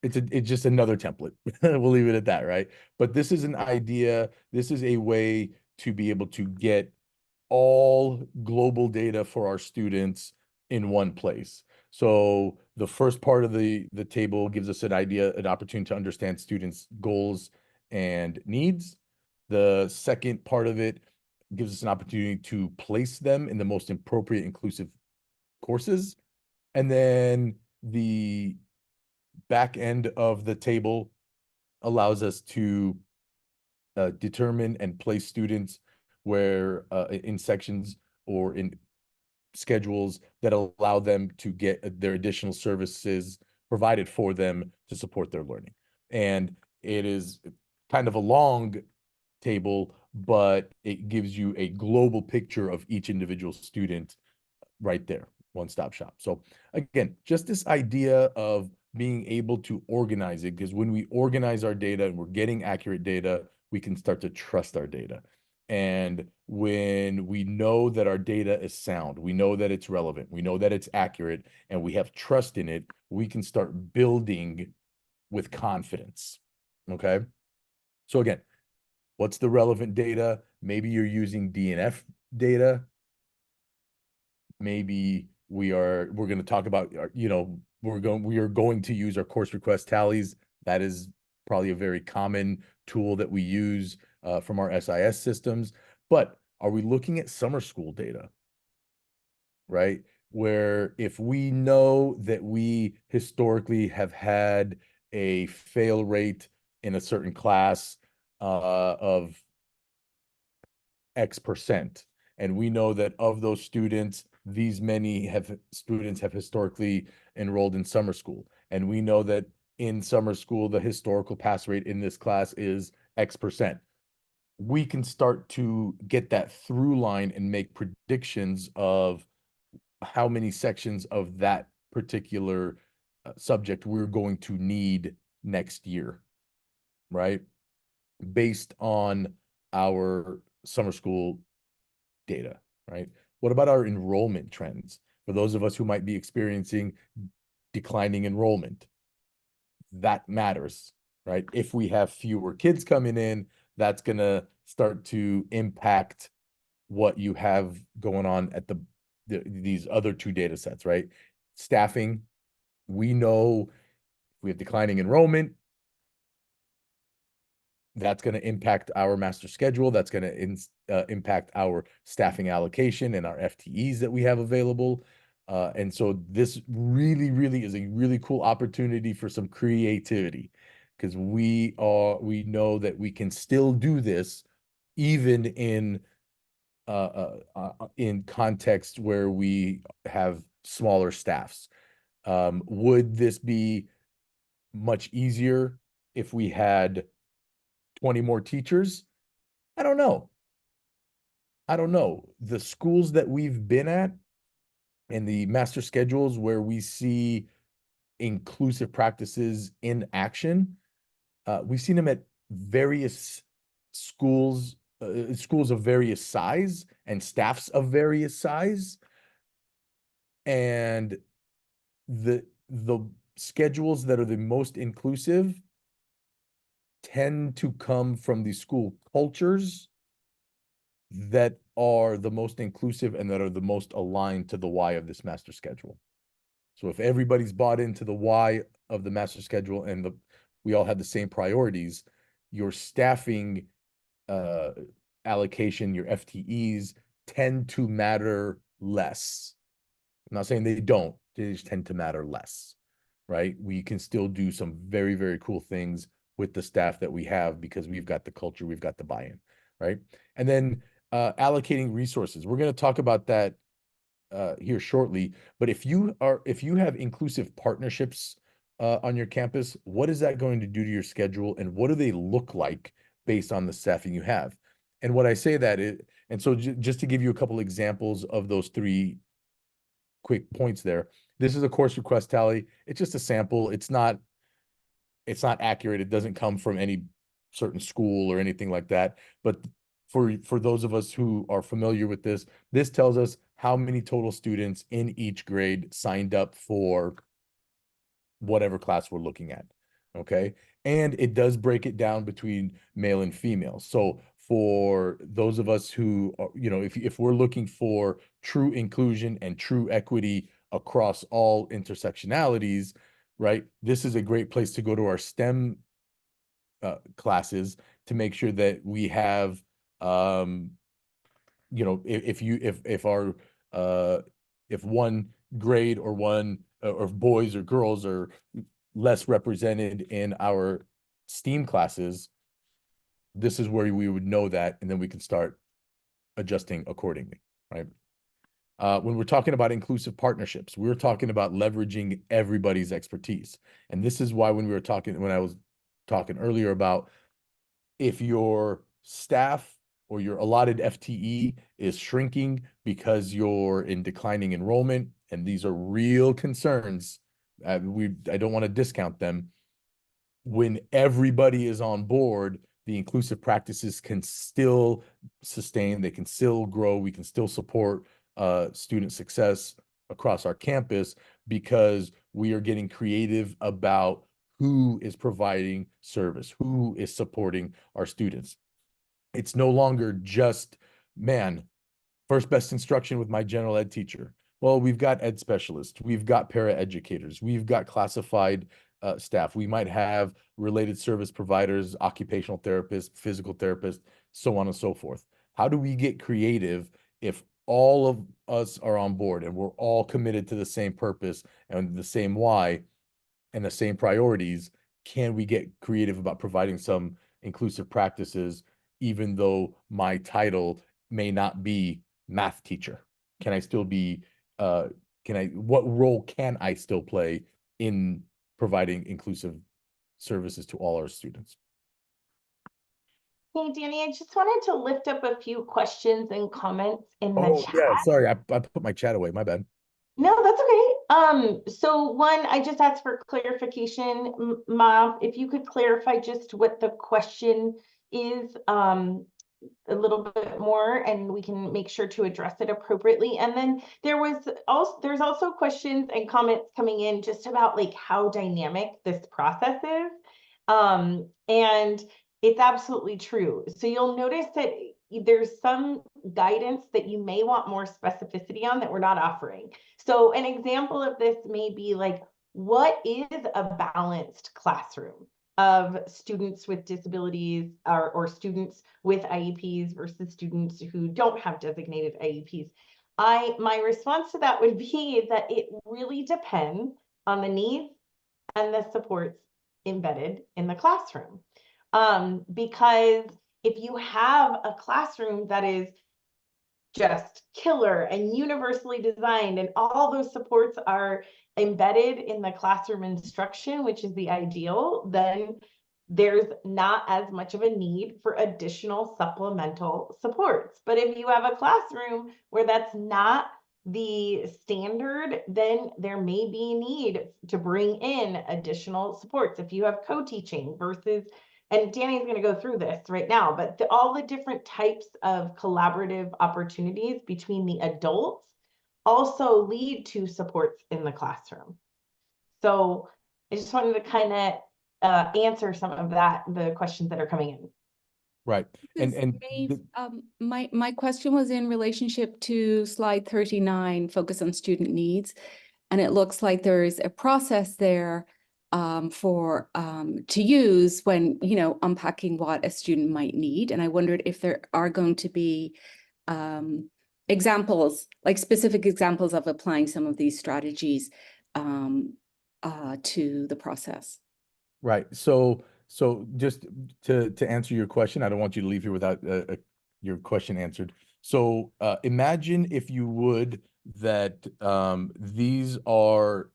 it's just another template. We'll leave it at that, right? But this is an idea. This is a way to be able to get all global data for our students in one place. So the first part of the table gives us an idea, an opportunity to understand students' goals and needs. The second part of it gives us an opportunity to place them in the most appropriate inclusive courses. And then the back end of the table allows us to determine and place students where in sections or in schedules that allow them to get their additional services provided for them to support their learning. And it is kind of a long table, but it gives you a global picture of each individual student right there, one-stop shop. So again, just this idea of being able to organize it, because when we organize our data and we're getting accurate data, we can start to trust our data. And when we know that our data is sound, we know that it's relevant, we know that it's accurate, and we have trust in it, we can start building with confidence. Okay. So again, what's the relevant data? Maybe you're using DNF data. Maybe we're going to talk about, we are going to use our course request tallies. That is probably a very common tool that we use from our SIS systems. But are we looking at summer school data, right? Where if we know that we historically have had a fail rate in a certain class of X%, and we know that of those students, these many students have historically enrolled in summer school, and we know that in summer school, the historical pass rate in this class is X%. We can start to get that through line and make predictions of how many sections of that particular subject we're going to need next year, right? Based on our summer school data, right? What about our enrollment trends? For those of us who might be experiencing declining enrollment, that matters, right? If we have fewer kids coming in, that's going to start to impact what you have going on at these other two data sets, right? Staffing, we know if we have declining enrollment, that's going to impact our master schedule. That's going to impact our staffing allocation and our FTEs that we have available. And so this really, really is a really cool opportunity for some creativity, because we know that we can still do this even in context where we have smaller staffs. Would this be much easier if we had 20 more teachers? I don't know. The schools that we've been at and the master schedules where we see inclusive practices in action, we've seen them at various schools, schools of various size and staffs of various size. And the schedules that are the most inclusive tend to come from the school cultures that are the most inclusive and that are the most aligned to the why of this master schedule. So if everybody's bought into the why of the master schedule and we all have the same priorities, your staffing allocation, your FTEs tend to matter less. I'm not saying they don't, they just tend to matter less, right? We can still do some very, very cool things with the staff that we have because we've got the culture, we've got the buy-in, right? And then allocating resources. We're going to talk about that here shortly, but if you have inclusive partnerships on your campus, what is that going to do to your schedule and what do they look like based on the staffing you have? And what I say that is, and so just to give you a couple examples of those 3 quick points there, this is a course request tally. It's just a sample. It's not accurate. It doesn't come from any certain school or anything like that. But for those of us who are familiar with this tells us how many total students in each grade signed up for whatever class we're looking at. Okay. And it does break it down between male and female. So for those of us who are, if we're looking for true inclusion and true equity across all intersectionalities, right? This is a great place to go to our STEM classes to make sure that we have, if one grade or one or boys or girls are less represented in our STEAM classes, this is where we would know that, and then we can start adjusting accordingly, right? When we're talking about inclusive partnerships, we're talking about leveraging everybody's expertise. And this is why when I was talking earlier about if your staff or your allotted FTE is shrinking because you're in declining enrollment, and these are real concerns, I don't want to discount them. When everybody is on board, the inclusive practices can still sustain, they can still grow, we can still support student success across our campus because we are getting creative about who is providing service, who is supporting our students. It's no longer just, man, first best instruction with my general ed teacher. Well, we've got ed specialists, we've got paraeducators, we've got classified staff. We might have related service providers, occupational therapists, physical therapists, so on and so forth. How do we get creative if all of us are on board and we're all committed to the same purpose and the same why and the same priorities? Can we get creative about providing some inclusive practices, even though my title may not be math teacher? Can I still be, what role can I still play in providing inclusive services to all our students? Hey, Danny, I just wanted to lift up a few questions and comments in the Oh, chat. yeah, sorry, I put my chat away, my bad. No, that's okay. So one, I just asked for clarification. Ma, if you could clarify just what the question is, a little bit more, and we can make sure to address it appropriately. And then there's also questions and comments coming in just about like how dynamic this process is. And it's absolutely true. So you'll notice that there's some guidance that you may want more specificity on that we're not offering. So an example of this may be like, what is a balanced classroom of students with disabilities or students with IEPs versus students who don't have designated IEPs? My response to that would be that it really depends on the needs and the supports embedded in the classroom. Because if you have a classroom that is just killer and universally designed and all those supports are embedded in the classroom instruction, which is the ideal, then there's not as much of a need for additional supplemental supports. But if you have a classroom where that's not the standard, then there may be a need to bring in additional supports. If you have co-teaching versus, and Danny's going to go through this right now, but all the different types of collaborative opportunities between the adults also lead to supports in the classroom. So I just wanted to kind of answer some of the questions that are coming in. Right. And, This is and Maeve. the- My question was in relationship to slide 39, focus on student needs. And it looks like there is a process there for to use when, you know, unpacking what a student might need. And I wondered if there are going to be examples, like specific examples of applying some of these strategies to the process. right. So just to answer your question, I don't want you to leave here without your question answered. So imagine, if you would, that these are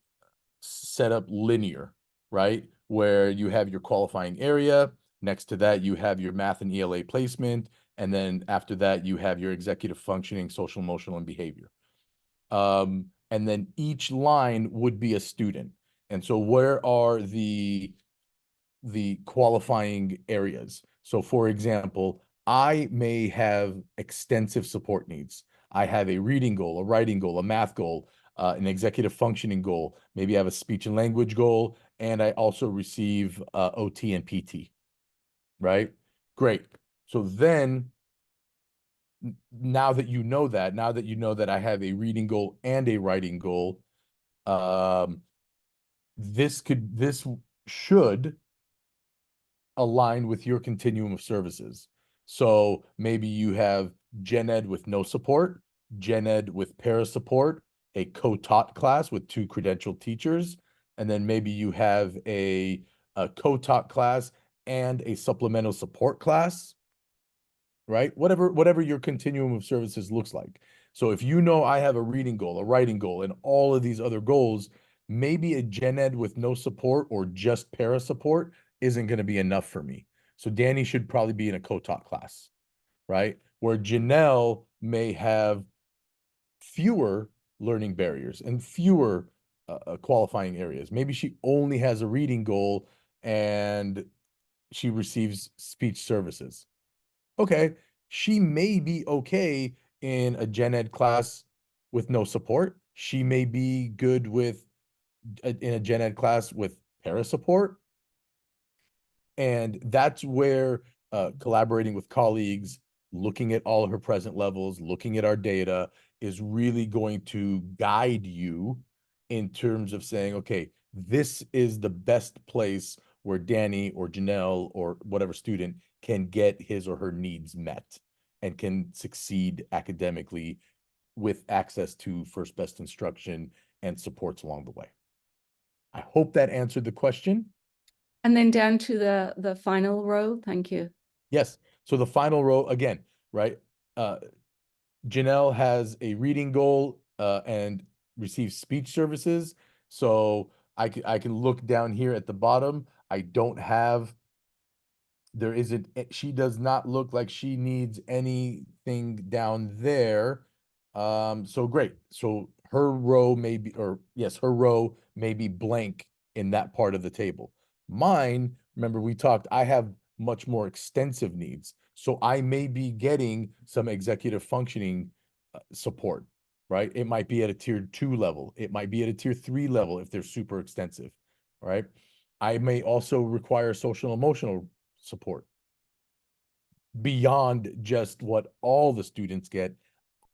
set up linear, right? Where you have your qualifying area, next to that you have your math and ELA placement, and then after that you have your executive functioning, social, emotional, and behavior. And then each line would be a student. And so where are the qualifying areas? So for example, I may have extensive support needs. I have a reading goal, a writing goal, a math goal, an executive functioning goal. Maybe I have a speech and language goal, and I also receive OT and PT, right? Great. So then, now that you know that, I have a reading goal and a writing goal, this should align with your continuum of services. So maybe you have gen ed with no support, gen ed with para support, a co-taught class with 2 credentialed teachers, and then maybe you have a co-taught class and a supplemental support class, right? Whatever your continuum of services looks like. So if you know I have a reading goal, a writing goal, and all of these other goals, maybe a gen ed with no support or just para support isn't going to be enough for me. So Danny should probably be in a co-taught class, right? Where Janelle may have fewer learning barriers and fewer qualifying areas. Maybe she only has a reading goal and she receives speech services. Okay, she may be okay in a gen ed class with no support. She may be good with in a gen ed class with para support. And that's where collaborating with colleagues, looking at all of her present levels, looking at our data is really going to guide you in terms of saying, okay, this is the best place where Danny or Janelle or whatever student can get his or her needs met and can succeed academically with access to first best instruction and supports along the way. I hope that answered the question. And then down to the final row. Thank you. Yes. So the final row again, right? Janelle has a reading goal and receives speech services. So I can look down here at the bottom. I don't have, there isn't, she does not look like she needs anything down there. So great. So her row may be, or yes, her row may be blank in that part of the table. Mine, remember we talked, I have much more extensive needs. So I may be getting some executive functioning support, right? It might be at a tier 2 level. It might be at a tier 3 level if they're super extensive, right? I may also require social emotional support beyond just what all the students get.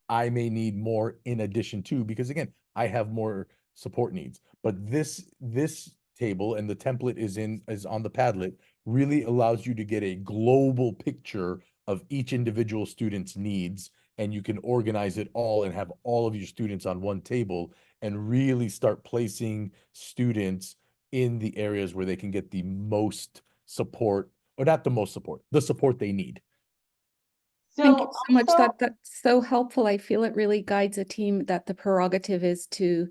I may need more in addition to, because again, I have more support needs. But this table, and the template is on the Padlet, really allows you to get a global picture of each individual student's needs, and you can organize it all and have all of your students on one table and really start placing students in the areas where they can get the most support, or not the most support, the support they need. Thank you so much. also- That's so helpful. I feel it really guides a team that the prerogative is to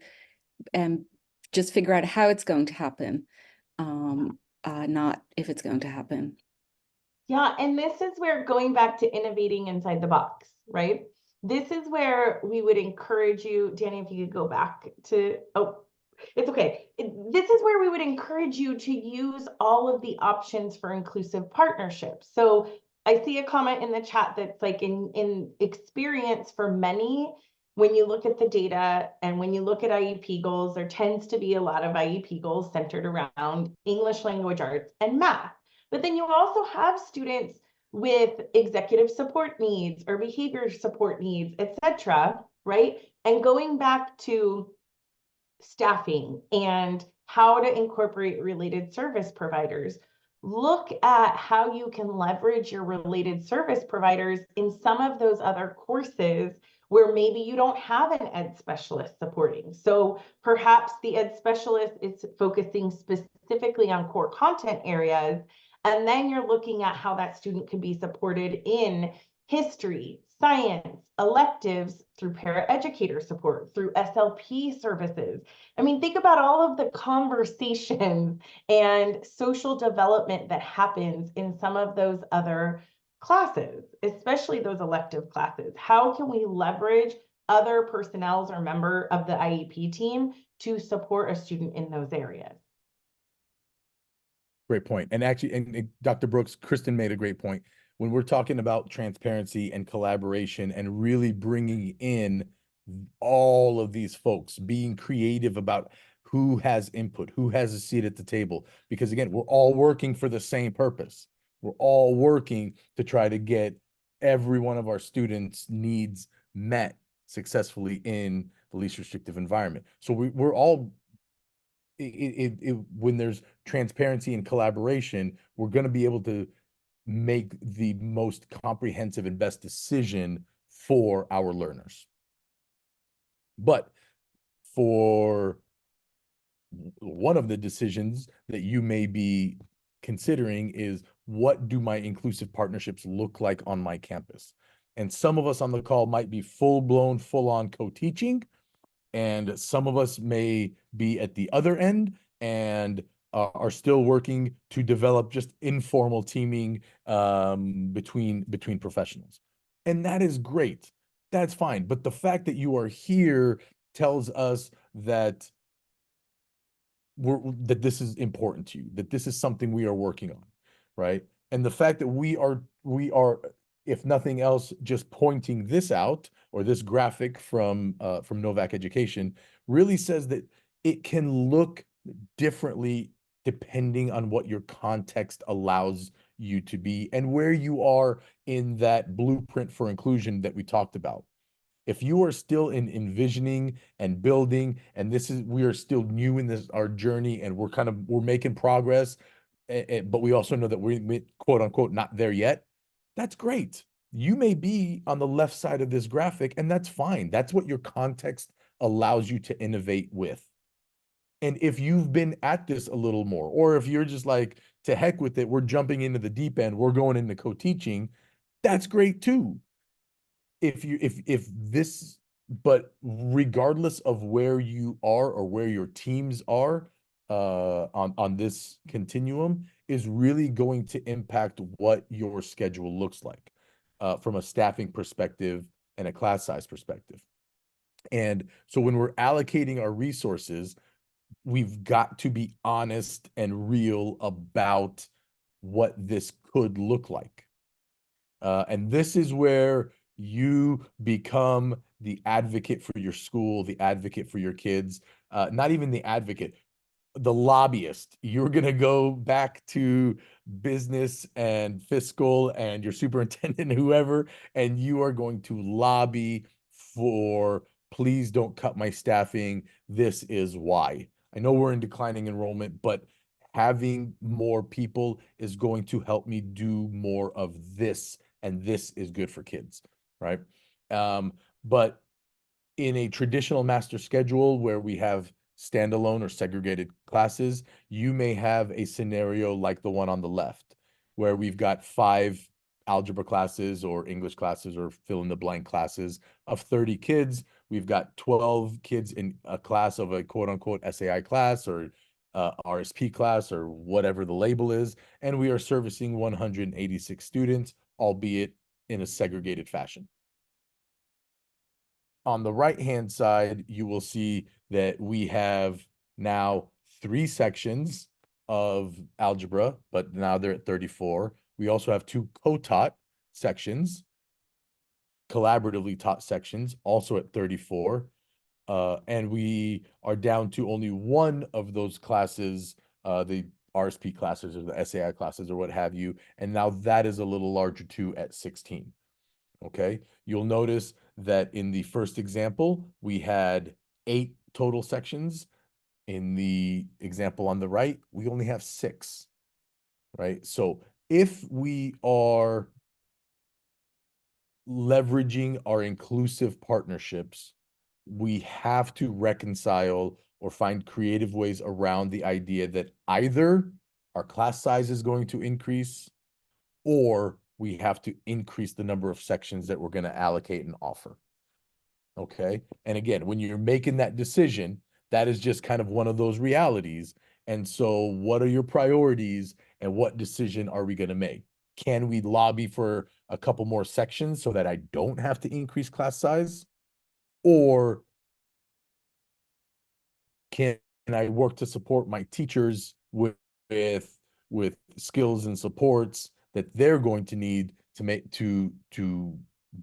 just figure out how it's going to happen, not if it's going to happen. Yeah, and this is where going back to innovating inside the box, right? This is where we would encourage you, Danny, if you could go back to, oh, it's okay. This is where we would encourage you to use all of the options for inclusive partnerships. So I see a comment in the chat that's like in experience for many, when you look at the data and when you look at IEP goals, there tends to be a lot of IEP goals centered around English language arts and math. But then you also have students with executive support needs or behavior support needs, etc., right? And going back to staffing and how to incorporate related service providers, look at how you can leverage your related service providers in some of those other courses where maybe you don't have an ed specialist supporting. So perhaps the ed specialist is focusing specifically on core content areas, and then you're looking at how that student can be supported in history, science, electives, through paraeducator support, through SLP services. I mean, think about all of the conversations and social development that happens in some of those other classes, especially those elective classes. How can we leverage other personnel or member of the IEP team to support a student in those areas? Great point. And actually, and Dr. Brooks, Kristen made a great point. When we're talking about transparency and collaboration and really bringing in all of these folks, being creative about who has input, who has a seat at the table, because again, we're all working for the same purpose. We're all working to try to get every one of our students' needs met successfully in the least restrictive environment. So we're all when there's transparency and collaboration, we're going to be able to make the most comprehensive and best decision for our learners. But for one of the decisions that you may be considering is, what do my inclusive partnerships look like on my campus? And some of us on the call might be full-blown, full-on co-teaching, and some of us may be at the other end and are still working to develop just informal teaming between professionals. And that is great. That's fine. But the fact that you are here tells us that that this is important to you, that this is something we are working on, right? And the fact that we are, if nothing else, just pointing this out, or this graphic from Novak Education, really says that it can look differently depending on what your context allows you to be and where you are in that blueprint for inclusion that we talked about. If you are still in envisioning and building, and we are still new in our journey, and we're making progress, but we also know that we're quote unquote not there yet, that's great. You may be on the left side of this graphic, and that's fine. That's what your context allows you to innovate with. And if you've been at this a little more, or if you're just like, to heck with it, we're jumping into the deep end, we're going into co-teaching, that's great too. But regardless of where you are or where your teams are on this continuum, is really going to impact what your schedule looks like from a staffing perspective and a class size perspective. And so when we're allocating our resources, we've got to be honest and real about what this could look like. And this is where you become the advocate for your school, the advocate for your kids, not even the advocate, the lobbyist. You're going to go back to business and fiscal and your superintendent, whoever, and you are going to lobby for, please don't cut my staffing. This is why. I know we're in declining enrollment, but having more people is going to help me do more of this, and this is good for kids, right? But in a traditional master schedule where we have standalone or segregated classes, you may have a scenario like the one on the left, where we've got 5 algebra classes or English classes or fill in the blank classes of 30 kids. We've got 12 kids in a class of a quote unquote SAI class or RSP class or whatever the label is, and we are servicing 186 students, albeit in a segregated fashion. On the right-hand side, you will see that we have now 3 sections of algebra, but now they're at 34. We also have 2 co-taught sections. collaboratively taught sections, also at 34. And we are down to only one of those classes, the RSP classes or the SAI classes or what have you. And now that is a little larger too at 16. Okay, you'll notice that in the first example, we had 8 total sections. In the example on the right, we only have 6, right? So if we are leveraging our inclusive partnerships, we have to reconcile or find creative ways around the idea that either our class size is going to increase or we have to increase the number of sections that we're going to allocate and offer. Okay. And again, when you're making that decision, that is just kind of one of those realities. And so what are your priorities and what decision are we going to make? Can we lobby for a couple more sections so that I don't have to increase class size? Or can I work to support my teachers with skills and supports that they're going to need to make to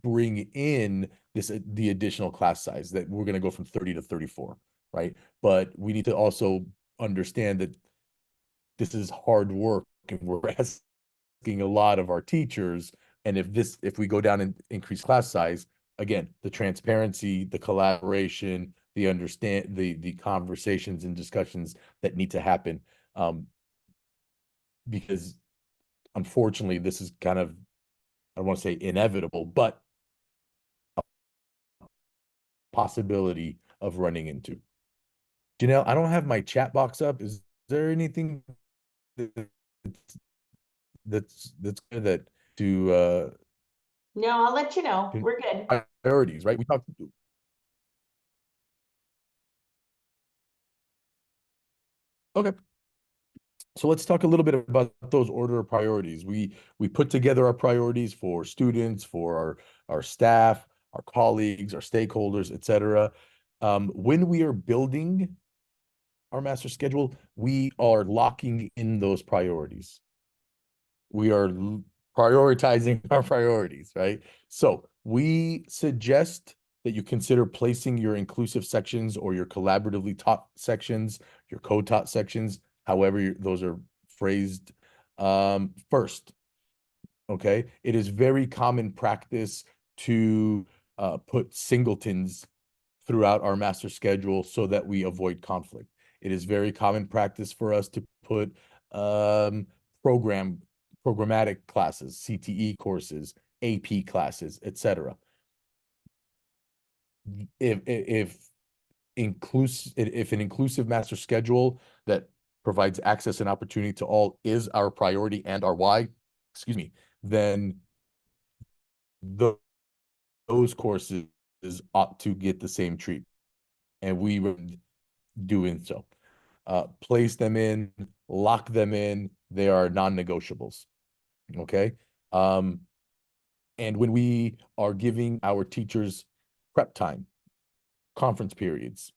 bring in the additional class size that we're going to go from 30 to 34, right? But we need to also understand that this is hard work and we're asking a lot of our teachers. And if we go down and increase class size, again, the transparency, the collaboration, the conversations and discussions that need to happen. Because unfortunately, this is kind of, I don't want to say inevitable, but a possibility of running into. Janelle, I don't have my chat box up. Is there anything that's good that to No, I'll let you know. to We're good. priorities, right? We talked. Okay. So let's talk a little bit about those order of priorities. We put together our priorities for students, for our staff, our colleagues, our stakeholders, et cetera. When we are building our master schedule, we are locking in those priorities. We are prioritizing our priorities, right? So we suggest that you consider placing your inclusive sections or your collaboratively taught sections, your co-taught sections, however those are phrased, first. Okay, it is very common practice to put singletons throughout our master schedule so that we avoid conflict. It is very common practice for us to put programmatic classes, CTE courses, AP classes, etc. If an inclusive master schedule that provides access and opportunity to all is our priority and our why, then those courses ought to get the same treatment, and we were doing so. Place them in, lock them in. They are non-negotiables. Okay. And when we are giving our teachers prep time, conference periods,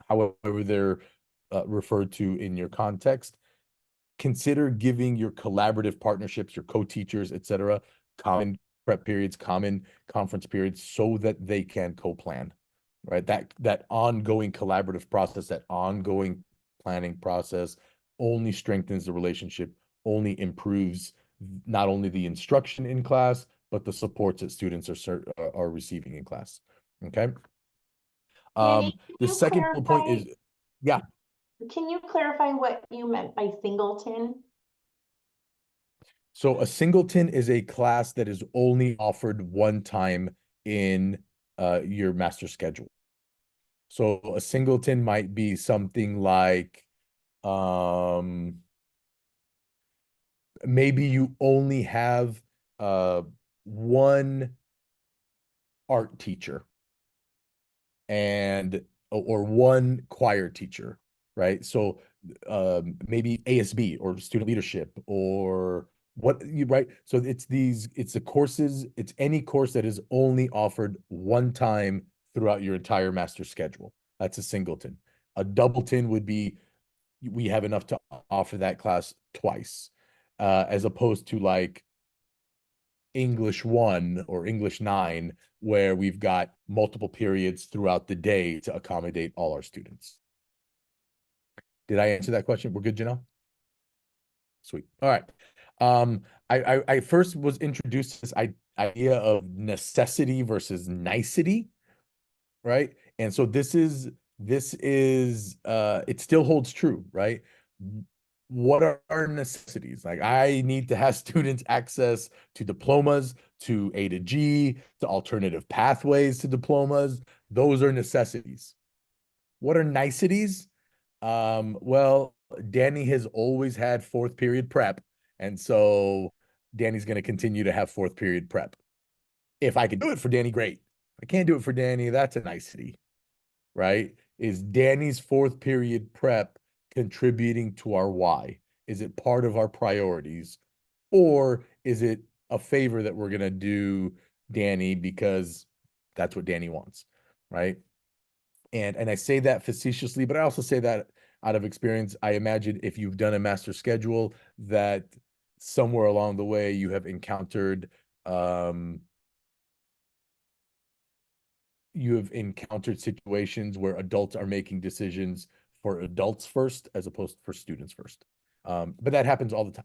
however they're referred to in your context, consider giving your collaborative partnerships, your co-teachers, et cetera, common prep periods, common conference periods, so that they can co-plan, right? That ongoing collaborative process, that ongoing planning process only strengthens the relationship, only improves not only the instruction in class, but the supports that students are receiving in class. Okay. Danny, The can you second point is, clarify- yeah. Can you clarify what you meant by singleton? So a singleton is a class that is only offered one time in your master schedule. So a singleton might be something like, maybe you only have one art teacher or one choir teacher, right? So maybe ASB or student leadership or right? So it's any course that is only offered one time throughout your entire master schedule. That's a singleton. A doubleton would be, we have enough to offer that class twice, as opposed to like English 1 or English 9 where we've got multiple periods throughout the day to accommodate all our students. Did I answer that question? We're good, Janelle? Sweet. All right. I first was introduced to this idea of necessity versus nicety, right? And so this is it still holds true, right? What are our necessities? Like, I need to have students access to diplomas, to A to G, to alternative pathways to diplomas. Those are necessities. What are niceties? Well, Danny has always had fourth period prep, and so Danny's going to continue to have fourth period prep. If I can do it for Danny, great. If I can't do it for Danny, that's a nicety, right? Is Danny's fourth period prep contributing to our why? Is it part of our priorities? Or is it a favor that we're going to do Danny because that's what Danny wants, right? And I say that facetiously, but I also say that out of experience. I imagine if you've done a master schedule, that somewhere along the way you have encountered situations where adults are making decisions for adults first as opposed to for students first. But that happens all the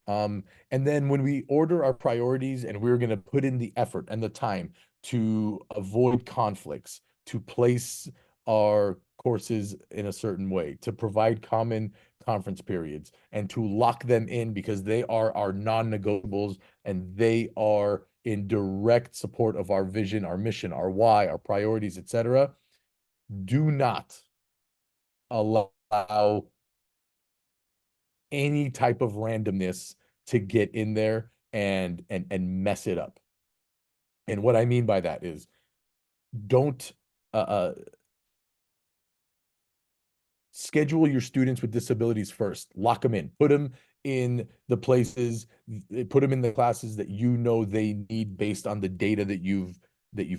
time. And then when we order our priorities and we're going to put in the effort and the time to avoid conflicts, to place our courses in a certain way, to provide common conference periods, and to lock them in because they are our non-negotiables and they are in direct support of our vision, our mission, our why, our priorities, etc. Do not allow any type of randomness to get in there and mess it up. And what I mean by that is, don't schedule your students with disabilities first. Lock them in. Put them in the places, put them in the classes that you know they need based on the data that you've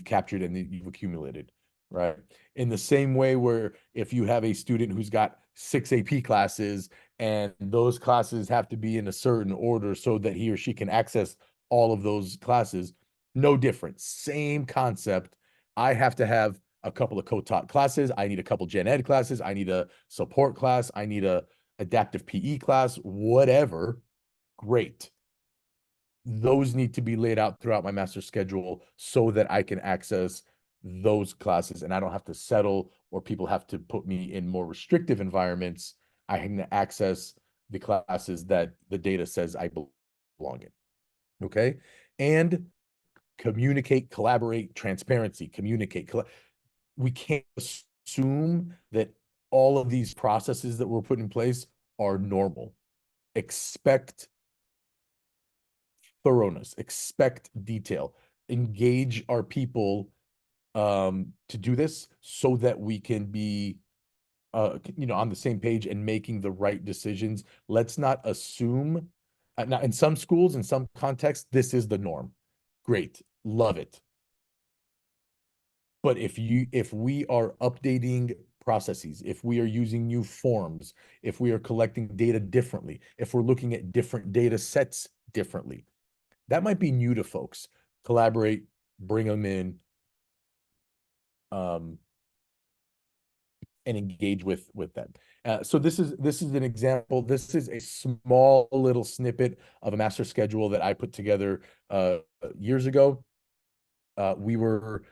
captured and that you've accumulated, right? In the same way where if you have a student who's got 6 AP classes and those classes have to be in a certain order so that he or she can access all of those classes, no different. Same concept. I have to have a couple of co-taught classes. I need a couple gen ed classes. I need a support class. I need a adaptive PE class, whatever. Great. Those need to be laid out throughout my master schedule so that I can access those classes and I don't have to settle or people have to put me in more restrictive environments. I can access the classes that the data says I belong in. Okay. And communicate, collaborate, transparency, communicate. We can't assume that all of these processes that we're putting in place are normal. Expect thoroughness, expect detail, engage our people to do this so that we can be on the same page and making the right decisions. Let's not assume. Now, in some schools, in some contexts, this is the norm. Great, love it. But if we are updating processes, if we are using new forms, if we are collecting data differently, if we're looking at different data sets differently, that might be new to folks. Collaborate, bring them in, and engage with them. So this is an example. This is a small little snippet of a master schedule that I put together years ago. We were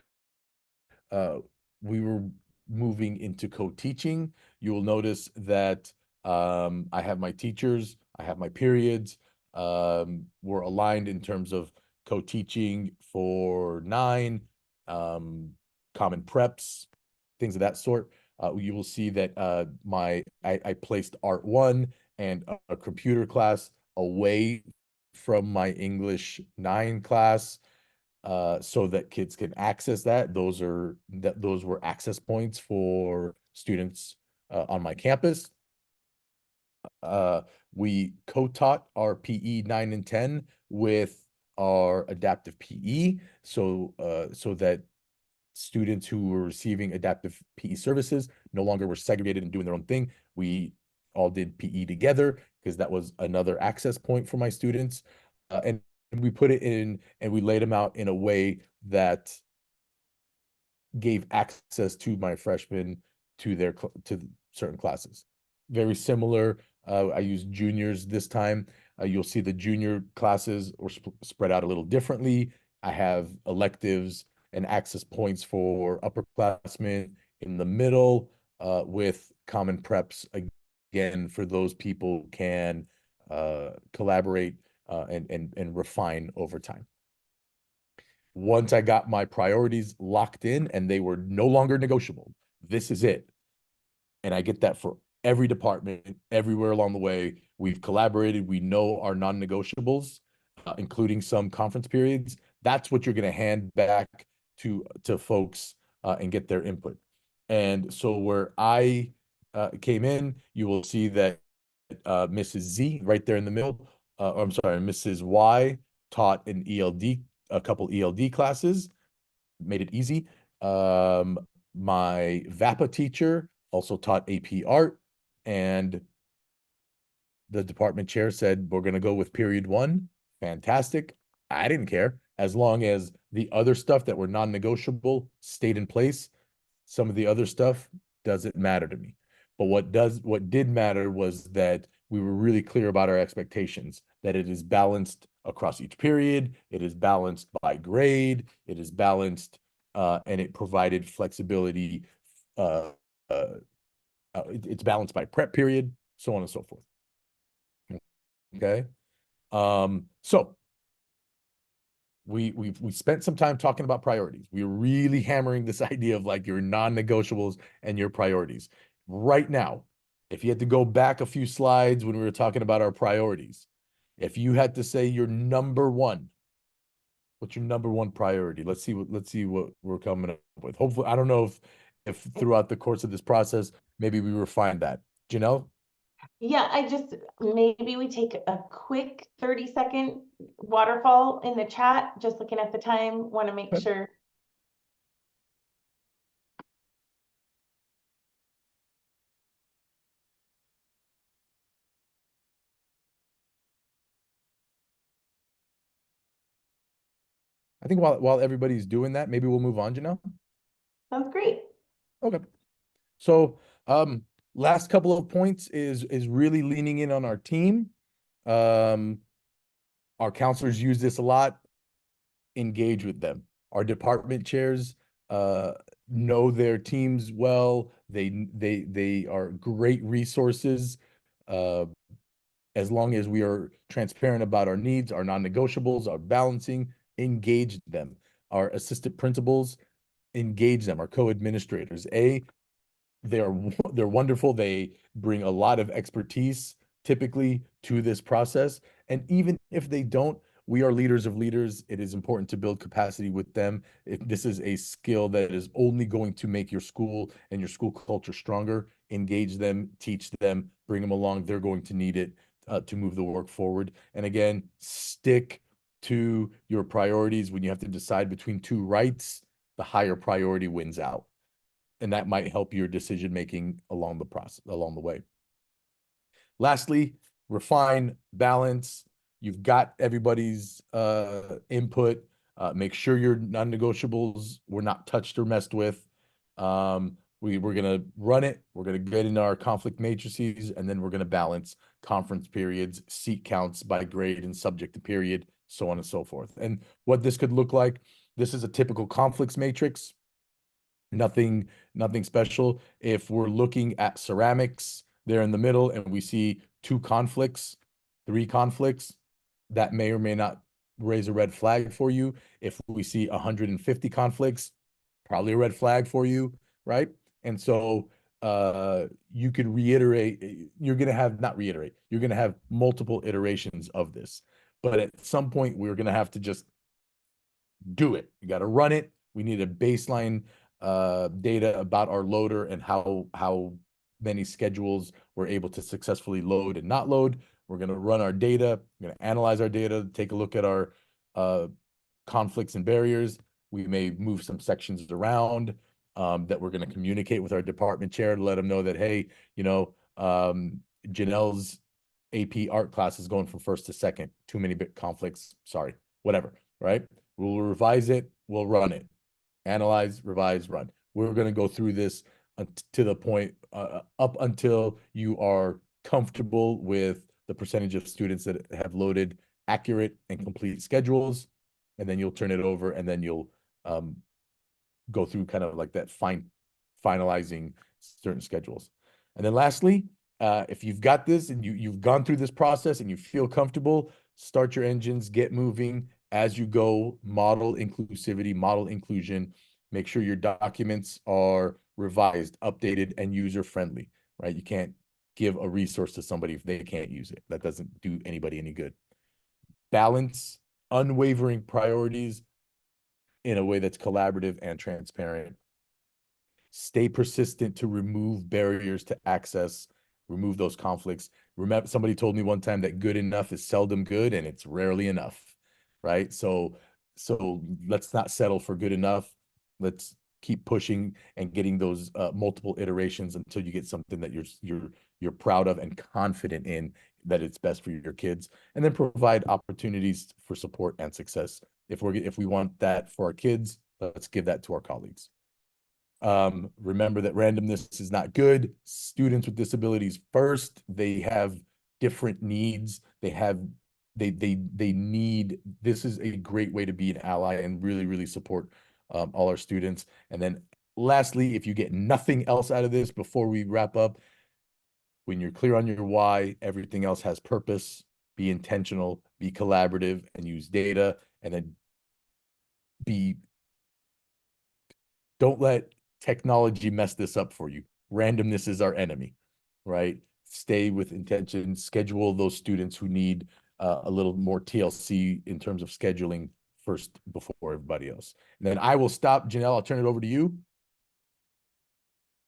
moving into co-teaching. You will notice that I have my teachers, I have my periods. We're aligned in terms of co-teaching for 9, common preps, things of that sort. You will see that I placed Art 1 and a computer class away from my English 9 class. So that kids can access that. Those were access points for students on my campus. We co-taught our PE 9 and 10 with our adaptive PE, so that students who were receiving adaptive PE services no longer were segregated and doing their own thing. We all did PE together because that was another access point for my students. And and we put it in and we laid them out in a way that gave access to my freshmen to their to certain classes. Very similar. I used juniors this time. You'll see the junior classes are spread out a little differently. I have electives and access points for upperclassmen in the middle, with common preps again for those people who can collaborate and refine over time. Once I got my priorities locked in and they were no longer negotiable, this is it. And I get that for every department, everywhere along the way. We've collaborated. We know our non-negotiables, including some conference periods. That's what you're going to hand back to folks and get their input. And so where I came in, you will see that Mrs. Z right there in the middle, I'm sorry, Mrs. Y taught an ELD, a couple ELD classes, made it easy. My VAPA teacher also taught AP Art, and the department chair said, we're going to go with period 1. Fantastic. I didn't care as long as the other stuff that were non-negotiable stayed in place. Some of the other stuff doesn't matter to me. But what did matter was that we were really clear about our expectations, that it is balanced across each period, it is balanced by grade, it is balanced, and it provided flexibility. It's balanced by prep period, so on and so forth. Okay. So we spent some time talking about priorities. We're really hammering this idea of like your non-negotiables and your priorities. Right now, if you had to go back a few slides when we were talking about our priorities, if you had to say your number one, what's your number one priority? Let's see what we're coming up with. Hopefully, I don't know if throughout the course of this process, maybe we refine that. Janelle? Yeah, maybe we take a quick 30-second waterfall in the chat, just looking at the time, want to make Okay. sure. I think while everybody's doing that, maybe we'll move on, Janelle. Sounds great. Okay. So, last couple of points is really leaning in on our team. Our counselors use this a lot. Engage with them. Our department chairs know their teams well. They are great resources. As long as we are transparent about our needs, our non-negotiables, our balancing, engage them. Our assistant principals, engage them. Our co-administrators, they're wonderful. They bring a lot of expertise typically to this process. And even if they don't, we are leaders of leaders. It is important to build capacity with them. This is a skill that is only going to make your school and your school culture stronger. Engage them, teach them, bring them along. They're going to need it to move the work forward. And again, stick to your priorities. When you have to decide between two rights, the higher priority wins out. And that might help your decision making along the process, along the way. Lastly, refine, balance. You've got everybody's input. Make sure your non-negotiables were not touched or messed with. We're gonna run it. We're gonna get into our conflict matrices, and then we're gonna balance conference periods, seat counts by grade and subject to period, so on and so forth. And what this could look like, this is a typical conflicts matrix. Nothing special. If we're looking at ceramics, they're in the middle, and we see 2 conflicts, 3 conflicts, that may or may not raise a red flag for you. If we see 150 conflicts, probably a red flag for you, right? And so you could reiterate, you're going to have, not reiterate, you're going to have multiple iterations of this. But at some point, we're going to have to just do it. You got to run it. We need a baseline data about our loader and how many schedules we're able to successfully load and not load. We're going to run our data. We're going to analyze our data, take a look at our conflicts and barriers. We may move some sections around that we're going to communicate with our department chair to let them know that, hey, Janelle's AP art class is going from first to second, too many bit conflicts, sorry, whatever, right? We'll revise it, we'll run it, analyze, revise, run. We're going to go through this to the point up until you are comfortable with the percentage of students that have loaded accurate and complete schedules, and then you'll turn it over, and then you'll go through kind of like that finalizing certain schedules. And then lastly, if you've got this and you've gone through this process and you feel comfortable, start your engines, get moving as you go, model inclusivity, model inclusion, make sure your documents are revised, updated, and user-friendly, right? You can't give a resource to somebody if they can't use it. That doesn't do anybody any good. Balance unwavering priorities in a way that's collaborative and transparent. Stay persistent to remove barriers to access, remove those conflicts. Remember, somebody told me one time that good enough is seldom good and it's rarely enough, right? So let's not settle for good enough. Let's keep pushing and getting those multiple iterations until you get something that you're proud of and confident in that it's best for your kids, and then provide opportunities for support and success. If we want that for our kids, let's give that to our colleagues. Remember that randomness is not good. Students with disabilities first, they have different needs. They need, this is a great way to be an ally and really, really support all our students. And then lastly, if you get nothing else out of this before we wrap up, when you're clear on your why, everything else has purpose. Be intentional, be collaborative, and use data. And then don't let technology mess this up for you. Randomness is our enemy, right? Stay with intention, schedule those students who need a little more TLC in terms of scheduling first before everybody else. And then I will stop. Janelle, I'll turn it over to you.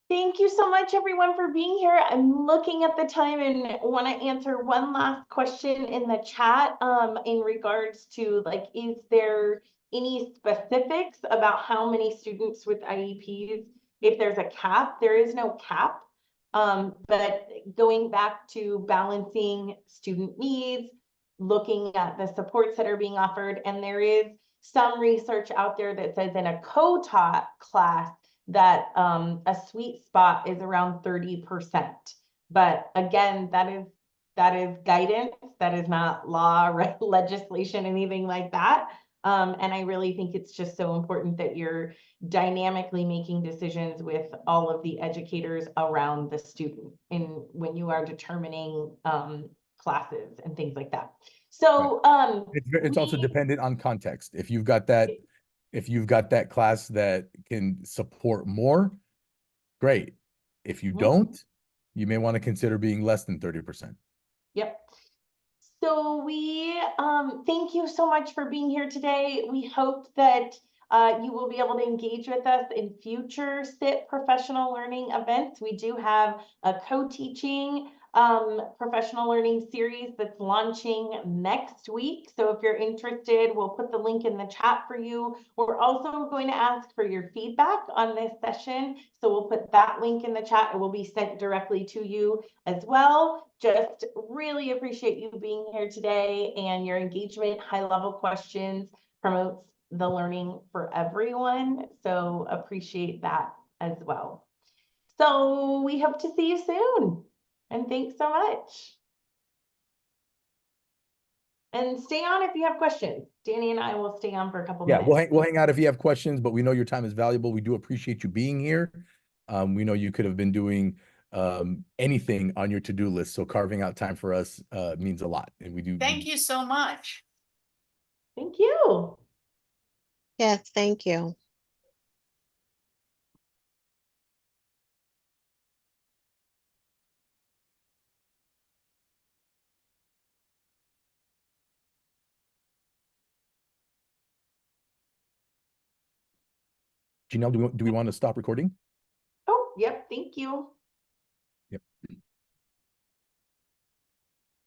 Thank you so much, everyone, for being here. I'm looking at the time and want to answer one last question in the chat in regards to, like, is there any specifics about how many students with IEPs, if there's a cap? There is no cap, but going back to balancing student needs, looking at the supports that are being offered, and there is some research out there that says in a co-taught class, that a sweet spot is around 30%. But again, that is guidance. That is not law, legislation, anything like that. And I really think it's just so important that you're dynamically making decisions with all of the educators around the student when you are determining classes and things like that. So it's also dependent on context. If you've got that class that can support more, great. If you don't, you may want to consider being less than 30%. Yep. So we thank you so much for being here today. We hope that you will be able to engage with us in future SIT professional learning events. We do have a co-teaching professional learning series that's launching next week. So if you're interested, we'll put the link in the chat for you. We're also going to ask for your feedback on this session. So we'll put that link in the chat. It will be sent directly to you as well. Just really appreciate you being here today, and your engagement, high-level questions promotes the learning for everyone. So appreciate that as well. So we hope to see you soon. And thanks so much. And stay on if you have questions. Danny and I will stay on for a couple minutes. We'll hang out if you have questions, but we know your time is valuable. We do appreciate you being here. We know you could have been doing anything on your to-do list, so carving out time for us means a lot, and we do. Thank you so much. Thank you. Yes, thank you. Janelle, do we want to stop recording? Oh, yep. Thank you. Yep.